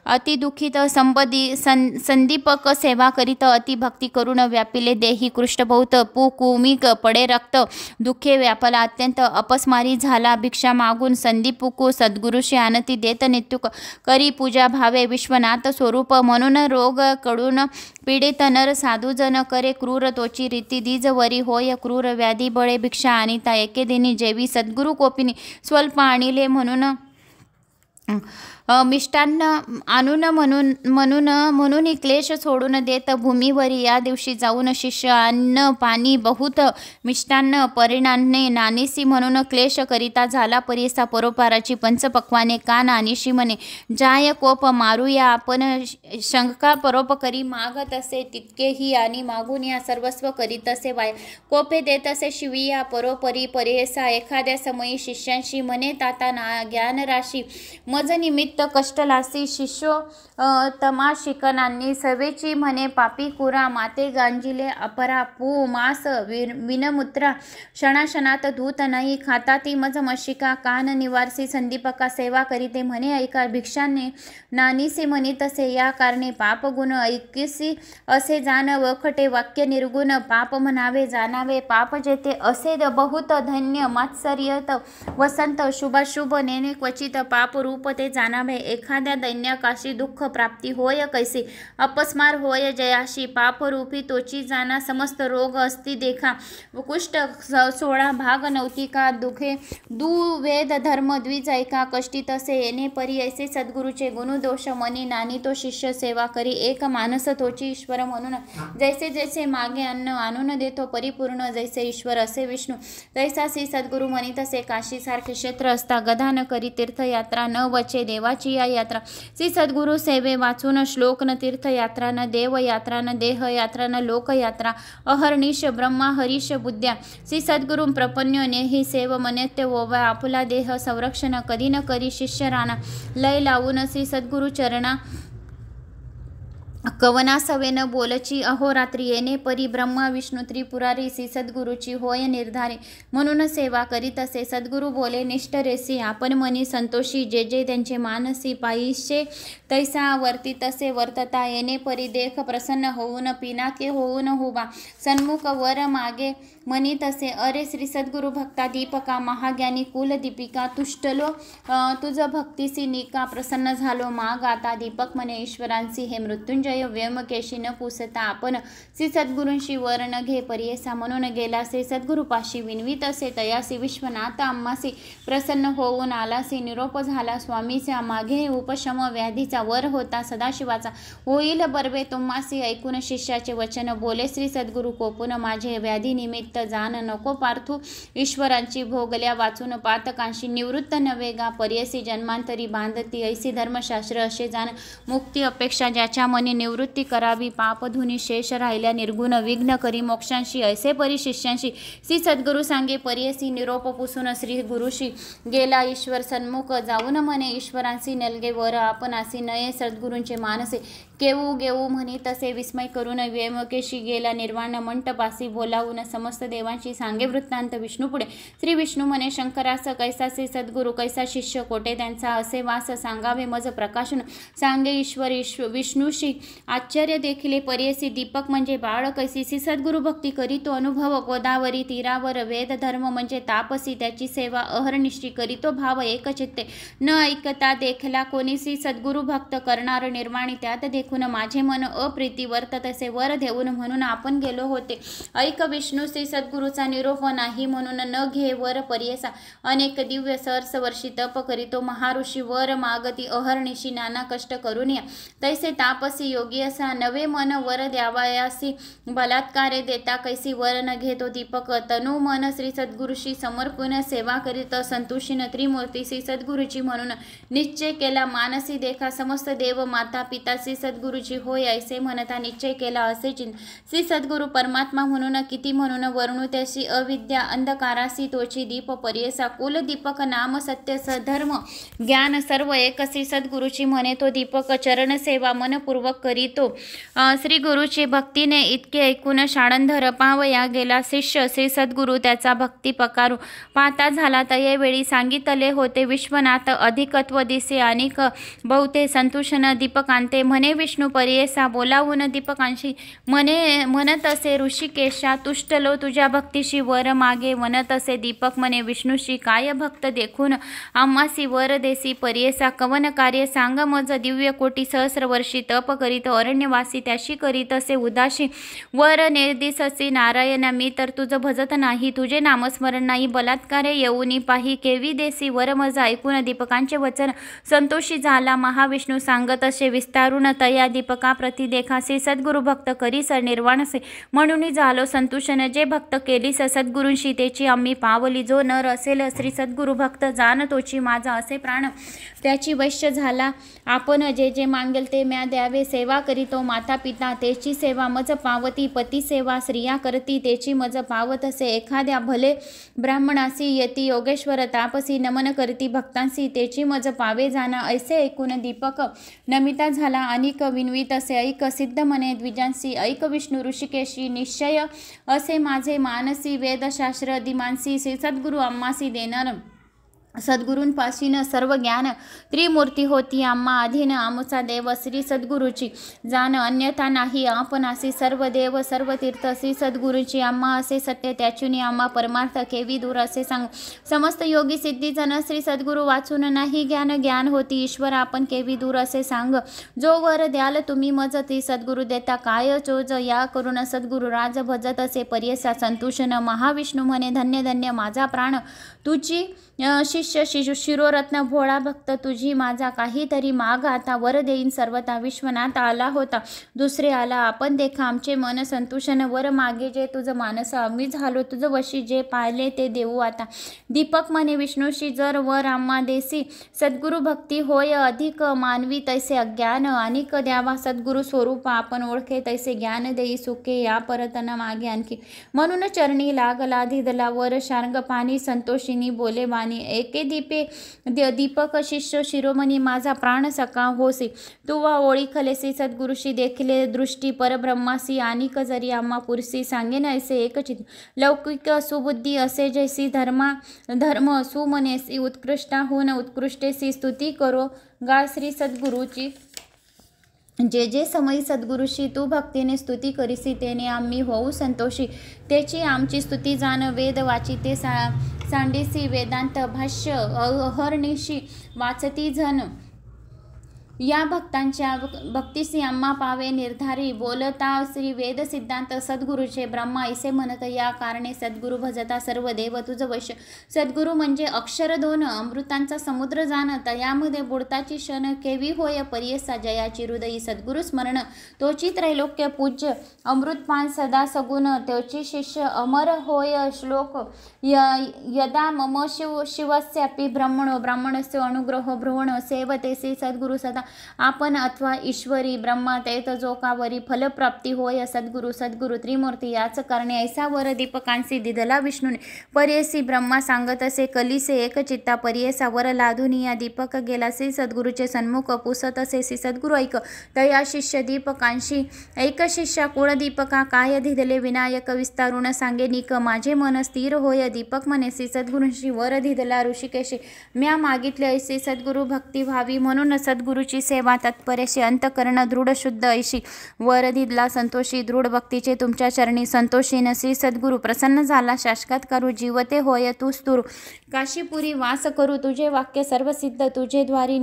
अतिदुखित संदीपक सेवा करीत अतिभक्ती करून व्यापिले देही कृष्ट बहुत पुकुमिक पडे रक्त दुःखे व्यापला अत्यंत अपस्मारी झाला भिक्षा मागून संदीपुकू सद्गुरुशी आणती देत नित्युक करी पूजा भावे विश्वनाथ स्वरूप म्हणून रोग कडून पीडित नर साधूजन करे क्रूर तोची रीती दीजवरी होय क्रूर व्याधी बळे भिक्षा आणिता एके दिनी जेवी सद्गुरु कोपिनी स्वल्प आणिले म्हणून मिष्टान्न आणून म्हणून क्लेश सोडून देत भूमीवरी या दिवशी जाऊन शिष्य अन्न पाणी बहुत मिष्टान्न परिणाने नानीसी म्हणून क्लेश करिता झाला परिसा परोपाराची पंचपक्वाने का नानीशी म्हणे जाय कोप मारूया आपण शंका परोपकरी मागत असे तितकेही आणि मागून या सर्वस्व करीत असे वाय कोपे देत असे शिविया परोपरी परेसा एखाद्या समयी शिष्यांशी म्हणे ताता ज्ञानराशी मज निमित्त कष्टलासी शिष्यो तमा शिकनांनी सवेची म्हणे पापी कुरा माते गांजिले अपरा पू मास विनमुत्रा क्षणाक्षणात धूत नाही खाता ती मज मशिका कान निवारसी संदीपका सेवा करीते म्हणे ऐका भिक्षांनी नानीसी म्हणीत असे या कारणे पाप गुण ऐकिसी असे जाण वखटे वाक्य निर्गुण पाप म्हणावे जाणावे पाप जेथे असे बहुत धन्य मात्सर्यत वसंत शुभाशुभ नेने क्वचित पाप रूप ते जाणावे एखाद्या दैन्याकाशी दुःख प्राप्ती होय कैसे अपस्मार होय जयाशी पापरूपी तोची जाना समस्त रोग असती देखा कुष्ठ 16 भाग नौतिका दुखे वेद धर्म द्विज ऐका कष्टी तसे येणे परी ऐसे सद्गुरुचे गुणदोष मनी नानी तो शिष्य सेवा करी एक मानस तोची ईश्वर म्हणून जैसे जैसे मागे अन्न आणून देतो परिपूर्ण जैसे ईश्वर असे विष्णू तैसा श्री सद्गुरु म्हणी तसे काशी सारखे क्षेत्र असता गदा न करी तीर्थयात्रा न वचे देवाची या यात्रा श्री सद्गुरु सेवे वाचून श्लोक न तीर्थयात्रा न देवयात्रा न देहयात्रा न लोकयात्रा अहर्निश ब्रह्मा हरीश बुद्ध्या श्री सद्गुरु प्रपन्य नेही सेव मनेत्य ओवा आपुला देह संरक्षण कधी न करी शिष्य राणा लय लावून श्री सद्गुरु चरणा कवना सवेन बोलची अहोरात्री येणे परी ब्रह्मा विष्णू त्रिपुरारी सी सद्गुरूची होय निर्धारे म्हणून सेवा करीत असे सद्गुरू बोले निष्ठरेसी आपण मनी संतोषी जे जे त्यांचे मानसी पायीशे तैसा वर्ती तसे वर्तता येणे परी देख प्रसन्न होऊन पिनाके होऊन हुबा सन्मुख वर मागे मनी तसे अरे श्री सद्गुरु भक्ता दीपका महाज्ञानी कुल दीपिका तुष्टलो तुझ भक्तीसी निका प्रसन्न झालो माग आता दीपक म्हणे ईश्वरांसी हे मृत्युंजय व्यमकेशी न पुसता आपण श्री सद्गुरूंशी वर्ण घे परियसा म्हणून गेला श्री सद्गुरुपाशी विनवीत असे तयासी विश्वनाथ आम्हासी प्रसन्न होऊन आलासी निरोप झाला स्वामीच्या मागे उपशम व्याधीचा वर होता सदाशिवाचा होईल बर्वे तुम्हासी ऐकून शिष्याचे वचन बोले श्री सद्गुरु कोपून माझे व्याधी निमित्त जाण नको पार्थू ईश्वरांची भोगल्या वाचून पातकांशी निवृत्त नवेगा पर्यसी जन्मांतरी बांधती ऐसी धर्मशास्त्र असे जाण मुक्ती अपेक्षा ज्याच्या मनी निवृत्ती करावी पापधुनी शेष राहिल्या निर्गुण विघ्न करी मोक्षांशी ऐसे परी शिष्यांशी श्री सद्गुरु सांगे पर्यसी निरोप पुसून श्री गुरुशी गेला ईश्वर सन्मुख जाऊन म्हणे ईश्वरांसी नलगे वर आपणासी नये सद्गुरूंचे मानसे केवू गेवू म्हणे तसे विस्मय करून व्यमकेशी गेला निर्वाण मंटपासी बोलावून समस्त देवांची सांगे वृत्तांत विष्णू पुढे श्री विष्णू म्हणे शंकरास कैसा श्री सद्गुरु कैसा शिष्य कोटे त्यांचा असे वास सांगावे मज प्रकाशन सांगे ईश्वर विष्णूशी आश्चर्य देखिले पर्यसी दीपक म्हणजे बाळ कैसी श्री सद्गुरु भक्ती करीतो अनुभव गोदावरी तीरावर वेद धर्म म्हणजे तापसी त्याची सेवा अहर्निशी करीतो भाव एकचित्ते न ऐकता देखला कोणी श्री सद्गुरु भक्त करणार निर्माणी त्यात देखून माझे मन अप्रीती वर्तत असे वर देऊन म्हणून आपण गेलो होते ऐक विष्णू श्री सद्गुरूचा निरोप नाही म्हणून न घे वर पर्यसा अनेक दिव्य सहर्ष वर्षी तप करीतो महाऋषी वर मागती अहर्निशी नाना कष्ट करून या तैसे तापसी योगी असा नवे मन वर द्यावयासी बलात्कारे देता कैसी वर न घेतो दीपक तनु मन श्री सद्गुरूशी समर्पून सेवा करीत संतुषीन त्रिमूर्ती श्री सद्गुरूची म्हणून निश्चय केला मानसी देखा समस्त देव माता पिता श्री सद्गुरूची होय ऐसे म्हणता निश्चय केला असे श्री सद्गुरू परमात्मा म्हणून किती म्हणून वर्णू त्याशी अविद्या अंधकारासी तोची दीप पर्यसा कुल दीपक नाम सत्य सधर्म ज्ञान सर्व एक श्री सद्गुरूची म्हणे तो दीपक चरण सेवा मनपूर्वक करीतो श्री गुरुची भक्तीने इतके ऐकून शाळंधर पावया गेला शिष्य श्री सद्गुरू त्याचा भक्ती पकारू पाहता झाला तये वेळी सांगितले होते विश्वनाथ अधिकत्व दिसे अनेक बहुते संतुषन दीपकांते म्हणे विष्णू पर्यसा बोलावून दीपकांशी म्हणे म्हणत असे ऋषिकेशा तुष्टलो तुझ्या भक्तीशी वर मागे म्हणत असे दीपक म्हणे विष्णूशी काय भक्त देखून आम्हासी वर देसी पर्यसा कवन कार्य सांग मज दिव्य कोटी सहस्र वर्षी तप करीत अरण्यवासी त्याशी करीत असे उदासी वर निर्दिससी नारायणा मी तर तुझं भजत नाही तुझे नामस्मरण नाही बलात्कारे येऊनी पाही केवी देसी वर मज ऐकून दीपकांचे वचन संतोषी झाला महाविष्णू सांगत असे विस्तारून तया दीपका प्रति देखासी सद्गुरु भक्त करीस निर्वाणसे म्हणून झालो संतुषन जे भक्त केलीस सद्गुरूंशी तेची आम्ही पावली जो नर असेल श्री सद्गुरु भक्त जाण तोची माझा असे प्राण त्याची वैश्य झाला आपण जे जे मागेल ते म्या द्यावे सेवा करीतो माता पिता तेची सेवा मज पावती पती सेवा स्त्रिया करती तेची मज पावत असे एखाद्या भले ब्राह्मणासी यती योगेश्वर तापसी नमन करती भक्तांसी तेची मज पावे जाणा ऐसे ऐकून दीपक नमिता झाला अनिक विनवीत असे ऐक सिद्ध म्हणे द्विजांसी ऐक विष्णू ऋषिकेशी निश्चय असे माझे मानसी वेदशास्त्र दिमानसी श्री सद्गुरू आम्हासी देणार सद्गुरूंपाशीन सर्व ज्ञान त्रिमूर्ती होती आम्हा अधीन आमचा देव श्री सद्गुरूची जाण अन्यथा नाही आपणासी सर्व देव सर्व तीर्थ श्री सद्गुरूची आम्हा असे सत्य त्याचुनी आम्हा परमार्थ केवी दूर असे सांग समस्त योगी सिद्धी जन श्री सद्गुरू वाचून नाही ज्ञान ज्ञान होती ईश्वर आपण केवी दूर असे सांग जो वर द्याल तुम्ही मज ती सद्गुरू देता काय चोज या करून सद्गुरू राज भजत असे पर्यसा संतुषन महाविष्णू म्हणे धन्य धन्य माझा प्राण तुझी शिष्य शिरोरत्न भोळा भक्त तुझी माझा काहीतरी माग आता वर देईन सर्वता विश्वनाथ आला होता दुसरे आला आपण देखा आमचे मन संतुषन वर मागे जे तुझं मानस आम्ही झालो तुझं वशी जे पाहिले ते देऊ आता दीपक म्हणे विष्णूशी जर वर आम्हा देसी सद्गुरू भक्ती होय अधिक मानवी तैसे अज्ञान अनिक द्यावा सद्गुरू स्वरूप आपण ओळखे तैसे ज्ञान देई सुखे या परतना मागे आणखी म्हणून चरणी लागला धिदला वर शार्ंग पाणी संतोषिनी बोले वाणी एक एके दीपे दीपक शिष्य शिरोमणी माझा प्राण सखा होसी तुवा ओळखलेसी सद्गुरुशी देखिले दृष्टी परब्रह्मासी आणिक जरी आम्हा पुरसी सांगेन ऐसे एकचित लौकिक सुबुद्धी असे जैसी धर्म सुमनेसी उत्कृष्टाहून उत्कृष्टेसी स्तुती करो गा श्री सद्गुरूची जे जे समयी सद्गुरुशी तू भक्तीने स्तुती करीसी तेने आम्ही होऊ संतोषी त्याची आमची स्तुती जाण वेद वाचिते सांडिसी वेदांत भाष्य अहर्निशी वाचती जन या भक्तांच्या भक्तीसी आम्हा पावे निर्धारी बोलता श्री वेद सिद्धांत सद्गुरूचे ब्रह्मा ऐसे म्हणत या कारणे सद्गुरू भजता सर्व देव तुझ वैश्य सद्गुरू म्हणजे अक्षर दोन अमृतांचा समुद्र जाणत यामध्ये बुडताची क्षण केवी होय पर्यसा जयाची हृदयी सद्गुरू स्मरण तोची त्रैलोक्य पूज्य अमृतपान सदा सगुण तोची शिष्य अमर होय श्लोक यदा मम शिवस्यापि ब्रह्मणो ब्राह्मणस्य अनुग्रह भ्रुवण सेवतेसी सद्गुरू सदा आपण अथवा ईश्वरी ब्रह्मा तेत जोकावरी फलप्राप्ती होय सद्गुरू त्रिमूर्ती याच कारणे ऐसा वर दीपकांसी दिदला विष्णूने पर्यसी ब्रह्मा सांगत असे कलिसे एक चित्ता पर्यसा वर लाधुनी या दीपक गेला श्री सद्गुरूचे सन्मुख पुसत असे श्री सद्गुरू ऐक तया शिष्य दीपकांशी ऐक शिष्या कुळ दीपका काय धिदले विनायक विस्तारून सांगे निक माझे मन स्थिर होय दीपक म्हणे श्री सद्गुरूंशी वर धिदला ऋषिकेशी म्या मागितले ऐसे सद्गुरू भक्ती व्हावी म्हणून सद्गुरूची सेवा तत्परेशी अंतकरण दृढ शुद्ध ऐशी वर धिदला संतोषी दृढ भक्तीचे तुमच्या चरणी संतोषीन श्री सद्गुरू प्रसन्न झाला शाश्वत करू जीवते होय तू स्तुरू काशीपुरी वास करू तुझे वाक्य सर्वसिद्ध तुझे द्वारी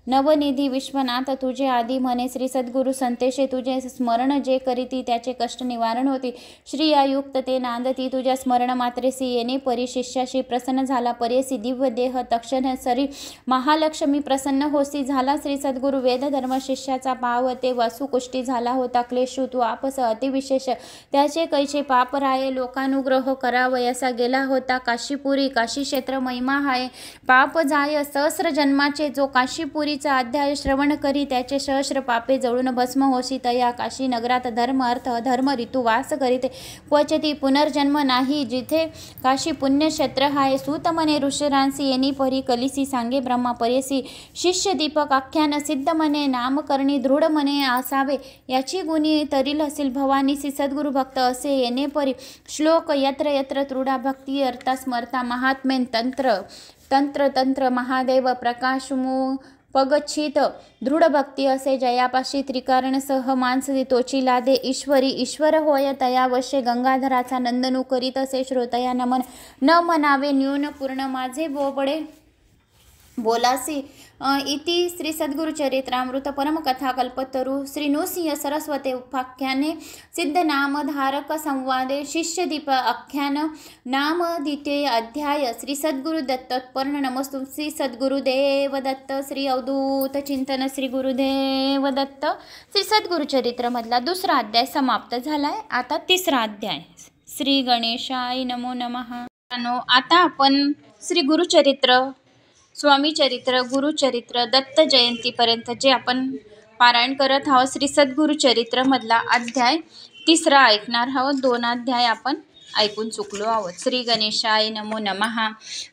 नवनिधी विश्वनाथ तुझे आदी म्हणे श्री सद्गुरू संतेशे तुझे स्मरण जे करीती त्याचे कष्ट निवारण होती श्री आयुक्त ते नांदती तुझ्या स्मरण मात्रेसी येणे परी शिष्याशी प्रसन्न झाला परेसी दिव्य देह तक्षण सरी महालक्ष्मी प्रसन्न होसी झाला श्री सद्गुरू वेद धर्म शिष्याचा पाव ते वासुकुष्टी झाला होता क्लेशू तू आपस अतिविशेष त्याचे कैचे पाप राये लोकानुग्रह करावयासा गेला होता काशीपुरी काशी क्षेत्र महिमा हाय पाप जाय सहस्र जन्माचे जो काशीपुरी अध्याय श्रवण करी त्याचे सहस्र पापे जळून भस्म होशी तया काशी नगरात धर्म अर्थ अधर्म ऋतू वास करीते क्वचिती पुनर्जन्म नाही जिथे काशी पुण्य क्षेत्र हाय सूत मने ऋषरांसी येणी परी कलिसी सांगे ब्रह्मा परेसी शिष्य दीपक आख्यान सिद्ध मने नामकरणी दृढ मने असावे याची गुणी तरील असेल भवानीसी सद्गुरू भक्त असे येणे परी श्लोक यत्र यत्र तृढा भक्ती अर्था स्मरता महात्मेन तंत्र महादेव प्रकाशमू पगच्छित दृढ भक्ती असे जयापाशी त्रिकारण सह मानसी तोची लादे ईश्वर होय तयावश्य गंगाधराचा नंदनू करीत असे श्रोतया नमन न म्हणावे न्यून पूर्ण माझे बोबडे बोलासी इति श्री सद्गुरु चरित्रामृत परमकथा कल्पतरु श्री नृसिंह सरस्वते उपाख्याने सिद्ध नामधारक संवादे शिष्य दीप आख्यान नाम द्वितीय अध्याय श्री सद्गुरु दत्तोत्पन्न नमस्तु श्री सद्गुरुदेव दत्त श्री अवधूत चिंतन श्री गुरुदेव दत्त श्री सद्गुरु चरित्र मधला दुसरा अध्याय समाप्त झालाय. आता तिसरा अध्याय श्री गणेशाय नमो नमः. आता आपण श्री गुरुचरित्र स्वामी चरित्र गुरुचरित्र दत्त जयंतीपर्यंत जे आपण पारायण करत आहोत श्री सद्गुरु चरित्र मधला अध्याय तिसरा ऐकणार आहोत. 2 अध्याय आपण ऐकून चुकलो आहोत. श्री गणेशाय नमो नमः.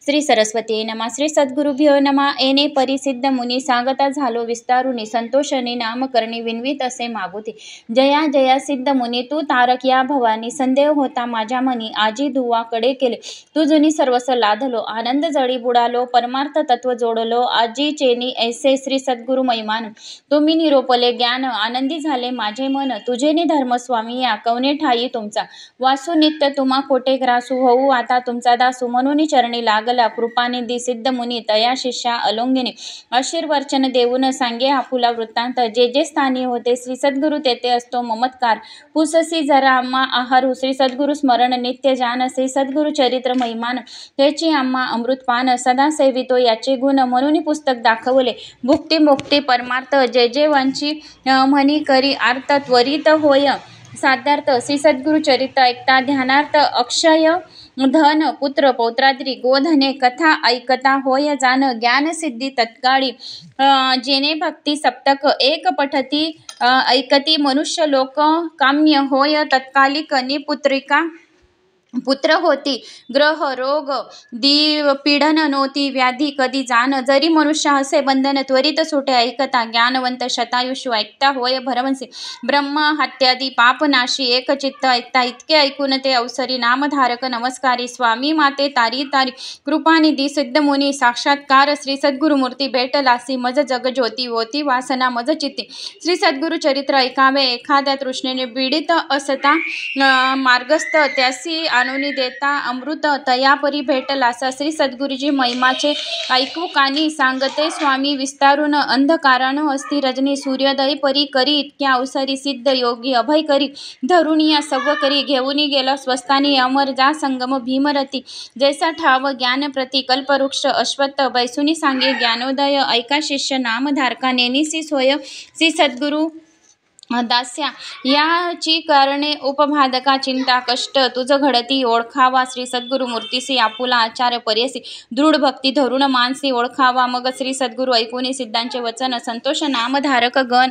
श्री सरस्वती नमः. श्री सद्गुरुभ्यो नमः. येणे परिसिद्ध मुनी सांगता झालो विस्तारुनी संतोषने नामकरणी विनवीत असे मागुती. जया जया सिद्ध मुनी तू तारक या भवानी संदेह होता माझ्या मनी आजी धुवाकडे केले तुझुनी सर्वस्व लाधलो आनंद जळी बुडालो परमार्थ तत्व जोडलो आजी चेनी ऐसे श्री सद्गुरु महिमान तुम्ही निरोपले ज्ञान आनंदी झाले माझे मन तुझेनी धर्म स्वामी या कवने ठाई तुमचा वासु नित्य तुम्हा कोटे ग्रासू होऊ आता तुमचा दासू म्हणून चरणी लागला कृपानिधी सिद्ध मुनी तया शिष्या अलोंगिनी आशीर्वचन देऊन सांगे आपुला वृत्तांत जे जे स्थानी होते श्री सद्गुरु तेथे असतो ममत्कार पुससी जरा आम्हा आहारू श्री सद्गुरु स्मरण नित्य जान श्री सद्गुरु चरित्र महिमान त्याची आम्हा अमृतपान सदा सेवितो याचे गुण म्हणून पुस्तक दाखवले भुक्ती मुक्ती परमार्थ जे जे वांची म्हणी करी अर्थ त्वरित होय साध्यार्थ श्री सद्गुरु चरित्र ऐकता ध्यानार्थ अक्षय धन पुत्र पौत्राद्री गोधने कथा ऐकता होय जान ज्ञान सिद्धी तत्काळी जेने भक्ती सप्तक एक पठती ऐकती मनुष्य लोक काम्य होय तत्कालिक निपुत्रिका पुत्र होती ग्रह रोग पीडन नव्हती व्याधी कधी जाण जरी मनुष्य हसे बंधन त्वरित सुटे ऐकता ज्ञानवंत शतायुषु ऐकता होय भरवंसी ब्रह्म हत्यादी पापनाशी एक चित्त ऐकता इतके ऐकून ते अवसरी नामधारक नमस्कारी स्वामी माते तारी तारी कृपानिधी सिद्ध मुनी साक्षात्कार श्री सद्गुरुमूर्ती भेटलासी मज जग ज्योती होती वासना मज चित्ती श्री सद्गुरु चरित्र ऐकावे एखाद्या तृष्णेने पीडित असता मार्गस्थ त्यासी आणूनी देता अमृत तयापरी भेटलासा श्री सद्गुरुजी महिमाचे ऐकू कानी सांगते स्वामी विस्तारून अंधकारान असती रजनी सूर्योदय परी करी इतक्या अवसरी सिद्ध योगी अभय करी धरुणिया सव्व करी घेऊनी गेला स्वस्तानी अमर जा संगम भीमरती जैसा ठाव ज्ञान प्रति कल्पवृक्ष अश्वत्थ बैसुनी सांगे ज्ञानोदय ऐका शिष्य नामधारका नेनिसी सोय श्री सद्गुरु दास्या याची कारणे उपभादका चिंता कष्ट तुझ घडती ओळखावा श्री सद्गुरु मूर्तीसी आपुला आचार पर्यसी दृढ भक्ती धरुण मानसी ओळखावा मग श्री सद्गुरु ऐकुनी सिद्धांचे वचन संतोष नामधारक गण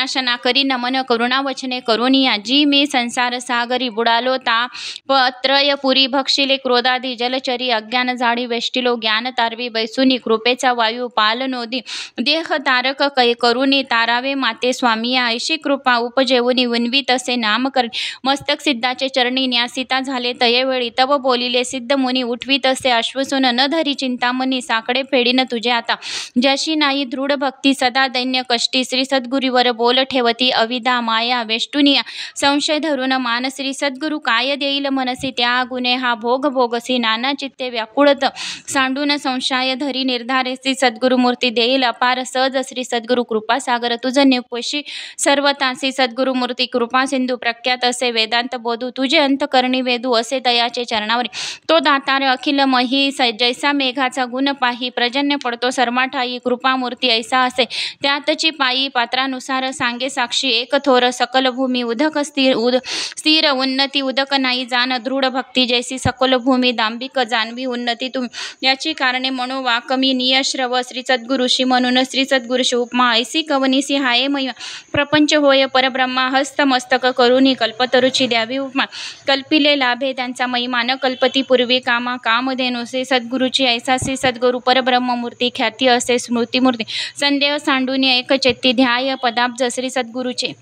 शना करी नमन करुणा वचने करुनिया जी मी संसार सागरी बुडालो ता पत्रय पुरी भक्षिले क्रोधादी जलचरी अज्ञान जाडी वेष्टिलो ज्ञान तारवी बैसुनी कृपेचा वायू पाल नोदी देह तारक कै करुनी तारावे माते स्वामिया ऐशी कृपा उपजेवुनी विनवीत असे नाम कर मस्तक सिद्धाचे चरणी न्यासिता झाले तयेवेळी तव बोलिले सिद्ध मुनी उठवीत असे अश्वसून न धरी चिंतामणी साकडे फेडीन तुझे आता जशी नाही दृढ भक्ती सदा दैन्य कष्टी श्री सद्गुरीवर बोल ठेवती अविदा माया वेष्टुनिया संशय धरून मान श्री सद्गुरु काय देईल मनसी त्या गुणे हा भोग भोगसी नाना चित्ते व्याकुळत सांडून संशय धरी निर्धारे श्री सद्गुरु मूर्ती देईल अपार सहज श्री सद्गुरु कृपा सागर तुझ निपोशी सर्व तासी सद्गुरु मूर्ती कृपा सिंधू प्रख्यात असे वेदांत बोधू तुझे अंतकरणी वेदू असे दयाचे चरणावरी तो दातार अखिल मही जैसा मेघाचा गुण पाही प्रजन्य पडतो सर्माठाई कृपा मूर्ती ऐसा असे त्यातची पायी पात्रानुसार सांगे साक्षी एक थोर सकल भूमी उदक स्थिर उन्नती उदक नाही जाण दृढ भक्ती जैसी सकल भूमी दांभिक जाणवी उन्नती तुम्ही याची कारणे म्हणू वाकमी नियश्रव श्री सद्गुरुशी म्हणून श्री सद्गुरुशी उपमा ऐसी कवनीसी हाये महिमा प्रपंच होय परब्रह्मा हस्तमस्तक करुणी कल्पतरुची द्यावी उपमा कल्पिले लाभे त्यांचा महिमा न कल्पती पूर्वी कामा कामधेनु श्री सद्गुरुची ऐसा श्री सद्गुरु परब्रह्म मूर्ती ख्याती असे स्मृतिमूर्ती संदेह सांडून एक चेत्ती ध्याय पदाब्ज श्री सद्गुरुचे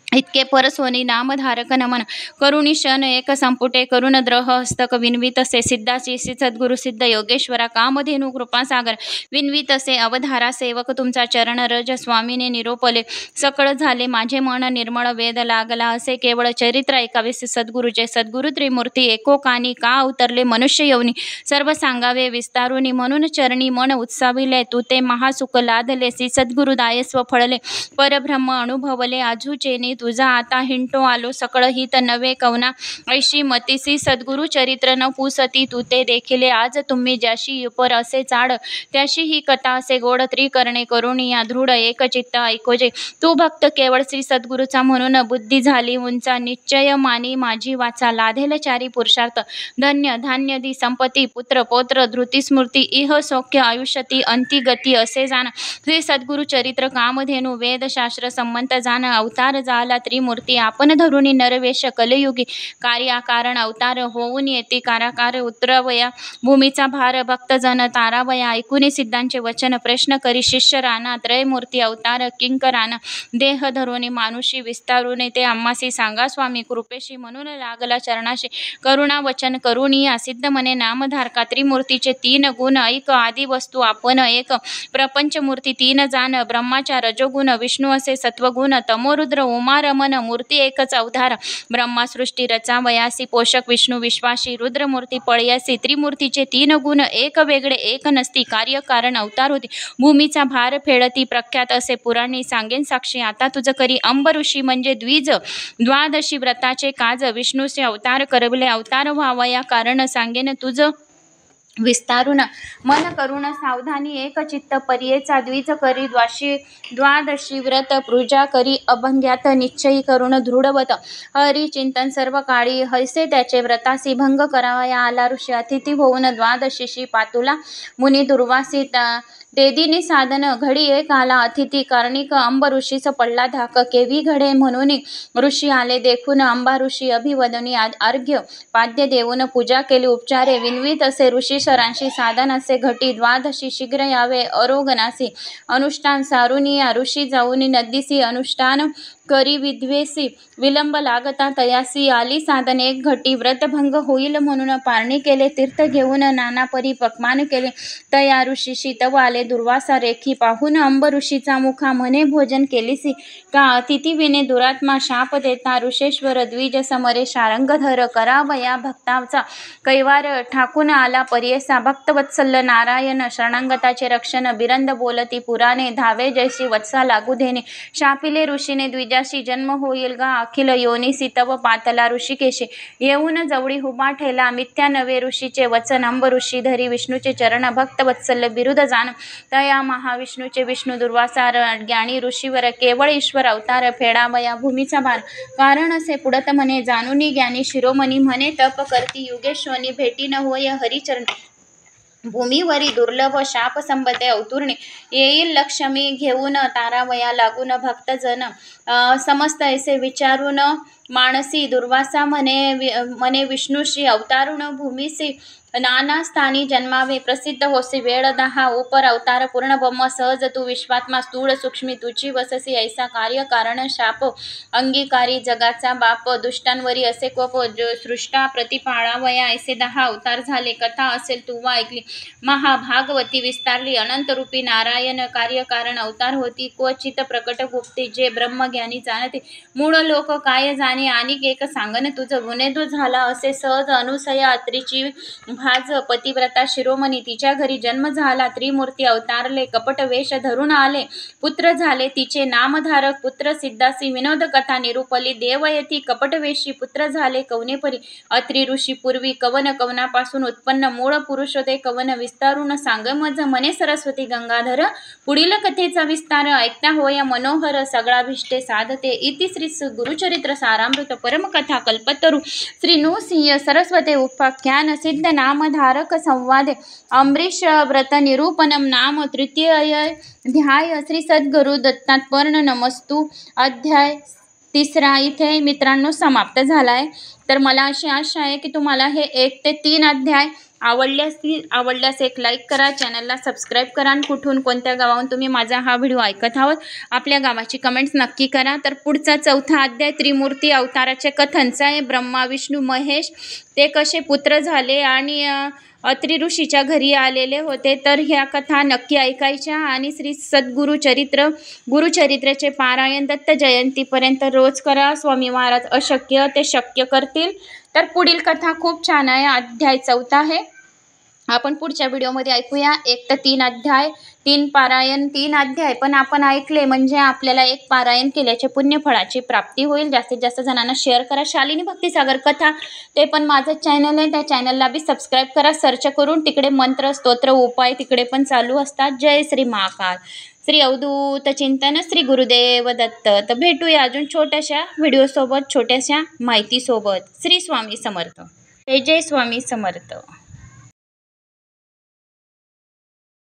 इतके परसोनी नामधारक नमन करुणी शन एक संपुटे करुण द्रोह हस्तक विनवीत असे सिद्धाची श्री सद्गुरु सिद्ध योगेश्वरा कामधेनु कृपासागर विनवीत असे अवधारा सेवक तुमचा चरण रज स्वामीने निरोपले सकळ झाले माझे मन निर्मळ वेद लागला असे केवळ चरित्र ऐकावे श्री सद्गुरुचे सद्गुरु त्रिमूर्ती एकोकानी का अवतरले मनुष्य येऊनी सर्व सांगावे विस्तारुनी म्हणून चरणी मन उत्साविले तू ते महासुख लादले श्री सद्गुरु दायस्व फळले परब्रह्म अनुभवले आजूचेनी तुझा आता हिंटो आलो सकळ हित नवे कवना ऐशी मतीसी सद्गुरु चरित्र न पुसती तू ते देखिले आज तुम्ही ज्याशी युपर असे चाड त्याशी ही कथा असे गोड त्रिकरणे करुणी या दृढ एक चित्त ऐकोजे तू भक्त केवळ श्री सद्गुरुचा म्हणून बुद्धी झाली उंचा निश्चय मानी माझी वाचा लाधेल चारी पुरुषार्थ धन्य धान्य दी संपत्ती पुत्र पौत्र धृती स्मृती इह सौख्य आयुष्यती अंतिगती असे जाण श्री सद्गुरु चरित्र कामधेनु वेदशास्त्र संमत जाण अवतार झाला त्रिमूर्ती आपण धरुणी नरवेश कलयुगी कार्याकारण अवतार होऊन येते काराकार उतरवया भूमीचा भार भक्तजन तारावया ऐकुनी सिद्धांचे वचन प्रश्न करी शिष्य राणा त्रयमूर्ती अवतार किंकराना देह धरुणी मानुषी विस्तारुने ते आम्हासी सांगा स्वामी कृपेशी म्हणून लागला चरणाशी करुणा वचन करुणिया सिद्ध मने नामधारका त्रिमूर्तीचे तीन गुण ऐक आदी वस्तू आपण एक प्रपंचमूर्ती तीन जाण ब्रह्माच्या रजोगुण विष्णू असे सत्वगुण तमोरुद्र उमा रमन मूर्ती एकच अवधार ब्रह्मा सृष्टी रचा वयासी पोषक विष्णू विश्वासी रुद्रमूर्ती पळयासी त्रिमूर्तीचे तीन गुण एक वेगळे एक नसती कार्य कारण अवतार होती भूमीचा भार फेडती प्रख्यात असे पुराणी सांगेन साक्षी आता तुझ करी अंब ऋषी म्हणजे द्वादशी व्रताचे काज विष्णूचे अवतार करवले अवतार व्हावया कारण सांगेन तुझ विस्तारून मन करून सावधानी एक चित्त पर्येचा द्विज करी द्वादशी व्रत पूजा करी अभंग्यात निश्चयी करून दृढवत हरी चिंतन सर्व काळी हैसे त्याचे व्रतासी भंग करावया आला ऋषी अतिथी होऊन द्वादशीशी पातुला मुनी दुर्वासी तेदिनी साधन घडी एक आला अतिथी कार्णिक अंब ऋषीस पडला धाक केवी घडे म्हणून ऋषी आले देखून अंबा ऋषी अभिवदनी अर्घ्य पाद्य देऊन पूजा केली उपचारे विनवीत असे ऋषी शरांशी साधन असे घटी द्वादशी शीघ्र यावे अरोगनासी अनुष्ठान सारुनिया ऋषी जाऊन नदीसी अनुष्ठान करी विद्वेसी विलंब लागता तयासी आली साधन एक घटी व्रतभंग होईल म्हणून पारणी केले तीर्थ घेऊन नाना परी पक्मान केले तया ऋषीशी तव आले दुर्वासा रेखी पाहून अंब ऋषीचा मुखा म्हणे भोजन केलीसी का अतिथी विने दुरात्मा शाप देता ऋषेश्वर द्विज समरे शारंगधर करावया भक्ताचा कैवार ठाकून आला पर्येसा भक्तवत्सल नारायण शरणांगताचे रक्षण बिरंद बोलती पुराणे धावे जैसी वत्सा लागू देणे शापिले ऋषीने द्विजाशी जन्म होईल गा अखिल योनिसी तव पातला ऋषिकेशे येऊन जवळी हुबा ठेला मिथ्या नवे ऋषीचे वचन अंब ऋषी धरी विष्णूचे चरण भक्तवत्सल बिरुद जाण तया महाविष्णूचे विष्णू दुर्वासा ज्ञानी ऋषीवर केवळ ईश्वर अवतार फेडावया भूमीचा भार कारण असे पुढत म्हणे जानुनी ज्ञानी शिरोमणी म्हणे तप करती युगेश्वनी भेटी न होय हरिचरण भूमीवरी दुर्लभ शाप संबते अवतुर्णी येईल लक्ष्मी घेऊन तारावया लागून भक्तजन समस्त ऐसे विचारून मानसी दुर्वासा म्हणे विष्णूशी अवतारुण भूमीसी नाना स्थानी जन्मावे प्रसिद्ध होसी वेळ दहा उपर अवतार पूर्ण ब्रह्म सहज तू विश्वात्मा स्थूळ सूक्ष्मी तुची वससी ऐसा कार्य कारण शाप अंगीकारी जगाचा बाप दुष्टांवरी असे कोप सृष्टा प्रतिपाळावया ऐसे 10 अवतार झाले कथा असेल तुवा ऐकली महाभागवती विस्तारली अनंत रूपी नारायण कार्य कारण अवतार होती क्वचित प्रकट गुप्ती जे ब्रह्मज्ञानी जाणते मूळ लोक काय जाणे आणि एक सांगन तुझ गुन्हेदू झाला असे सहज अनुसया अत्रीची भाज पतिव्रता शिरोमणी तिच्या घरी जन्म झाला त्रिमूर्ती अवतारले कपट वेश धरून आले पुत्र झाले तिचे नामधारक पुत्र सिद्धासी विनोद कथा निरूपली देवयती कपटवेशी पुत्र झाले कवनेपरी अत्रि ऋषी पूर्वी कवन कवनापासून उत्पन्न मूळ पुरुष होते कवन विस्तारून सांगमज मने सरस्वती गंगाधर पुढील कथेचा विस्तार ऐकता होया मनोहर सगळाभिष्टे साधते इति श्री गुरुचरित्र सारामृत परमकथा कल्पतरू श्री नृसिंह सरस्वते उपाख्यान सिद्ध नामधारक संवादे अमरीश व्रत निरूपणम नाम तृतीय अध्याय श्री सद्गुरु दत्तात्पर्ण नमस्तु अध्याय 3 इथे मित्रांनो समाप्त झालाय। तर मला अशी आशा आहे की तुम्हाला हे 1 ते 3 अध्याय आवडल्यास एक लाईक करा, चॅनलला सबस्क्राईब करा आणि कुठून कोणत्या गावाहून तुम्ही माझा हा व्हिडिओ ऐकत आहात आपल्या गावाची कमेंट्स नक्की करा। तर पुढचा 4था अध्याय त्रिमूर्ती अवताराचे कथनचा आहे। ब्रह्मा विष्णू महेश ते कसे पुत्र झाले आणि अत्रि ऋषीच्या घरी आलेले होते तर ह्या कथा नक्की ऐकायच्या आणि श्री गुरुचरित्राचे पारायण दत्त जयंतीपर्यंत रोज करा। स्वामी महाराज अशक्य ते शक्य करतील। तर पुढील कथा खूप छान आहे। अध्याय 4 आहे। आपण पुढच्या व्हिडिओमध्ये ऐकूया 1 ते 3 अध्याय 3 पारायण 3 अध्याय पण आपण ऐकले म्हणजे आपल्याला 1 पारायण केल्याचे पुण्यफळाची प्राप्ती होईल। जास्तीत जास्त जणांना शेअर करा। शालिनी भक्तिसागर कथा ते पण माझं चॅनल आहे, त्या चॅनलला बी सबस्क्राईब करा। सर्च करून तिकडे मंत्र स्तोत्र उपाय तिकडे पण चालू असतात। जय श्री महाकाल, श्री अवधूत चिंतन, श्री गुरुदेव दत्त। तर भेटूया अजून छोट्याशा व्हिडिओसोबत, छोट्याशा माहितीसोबत। श्री स्वामी समर्थ। जय जय स्वामी समर्थ।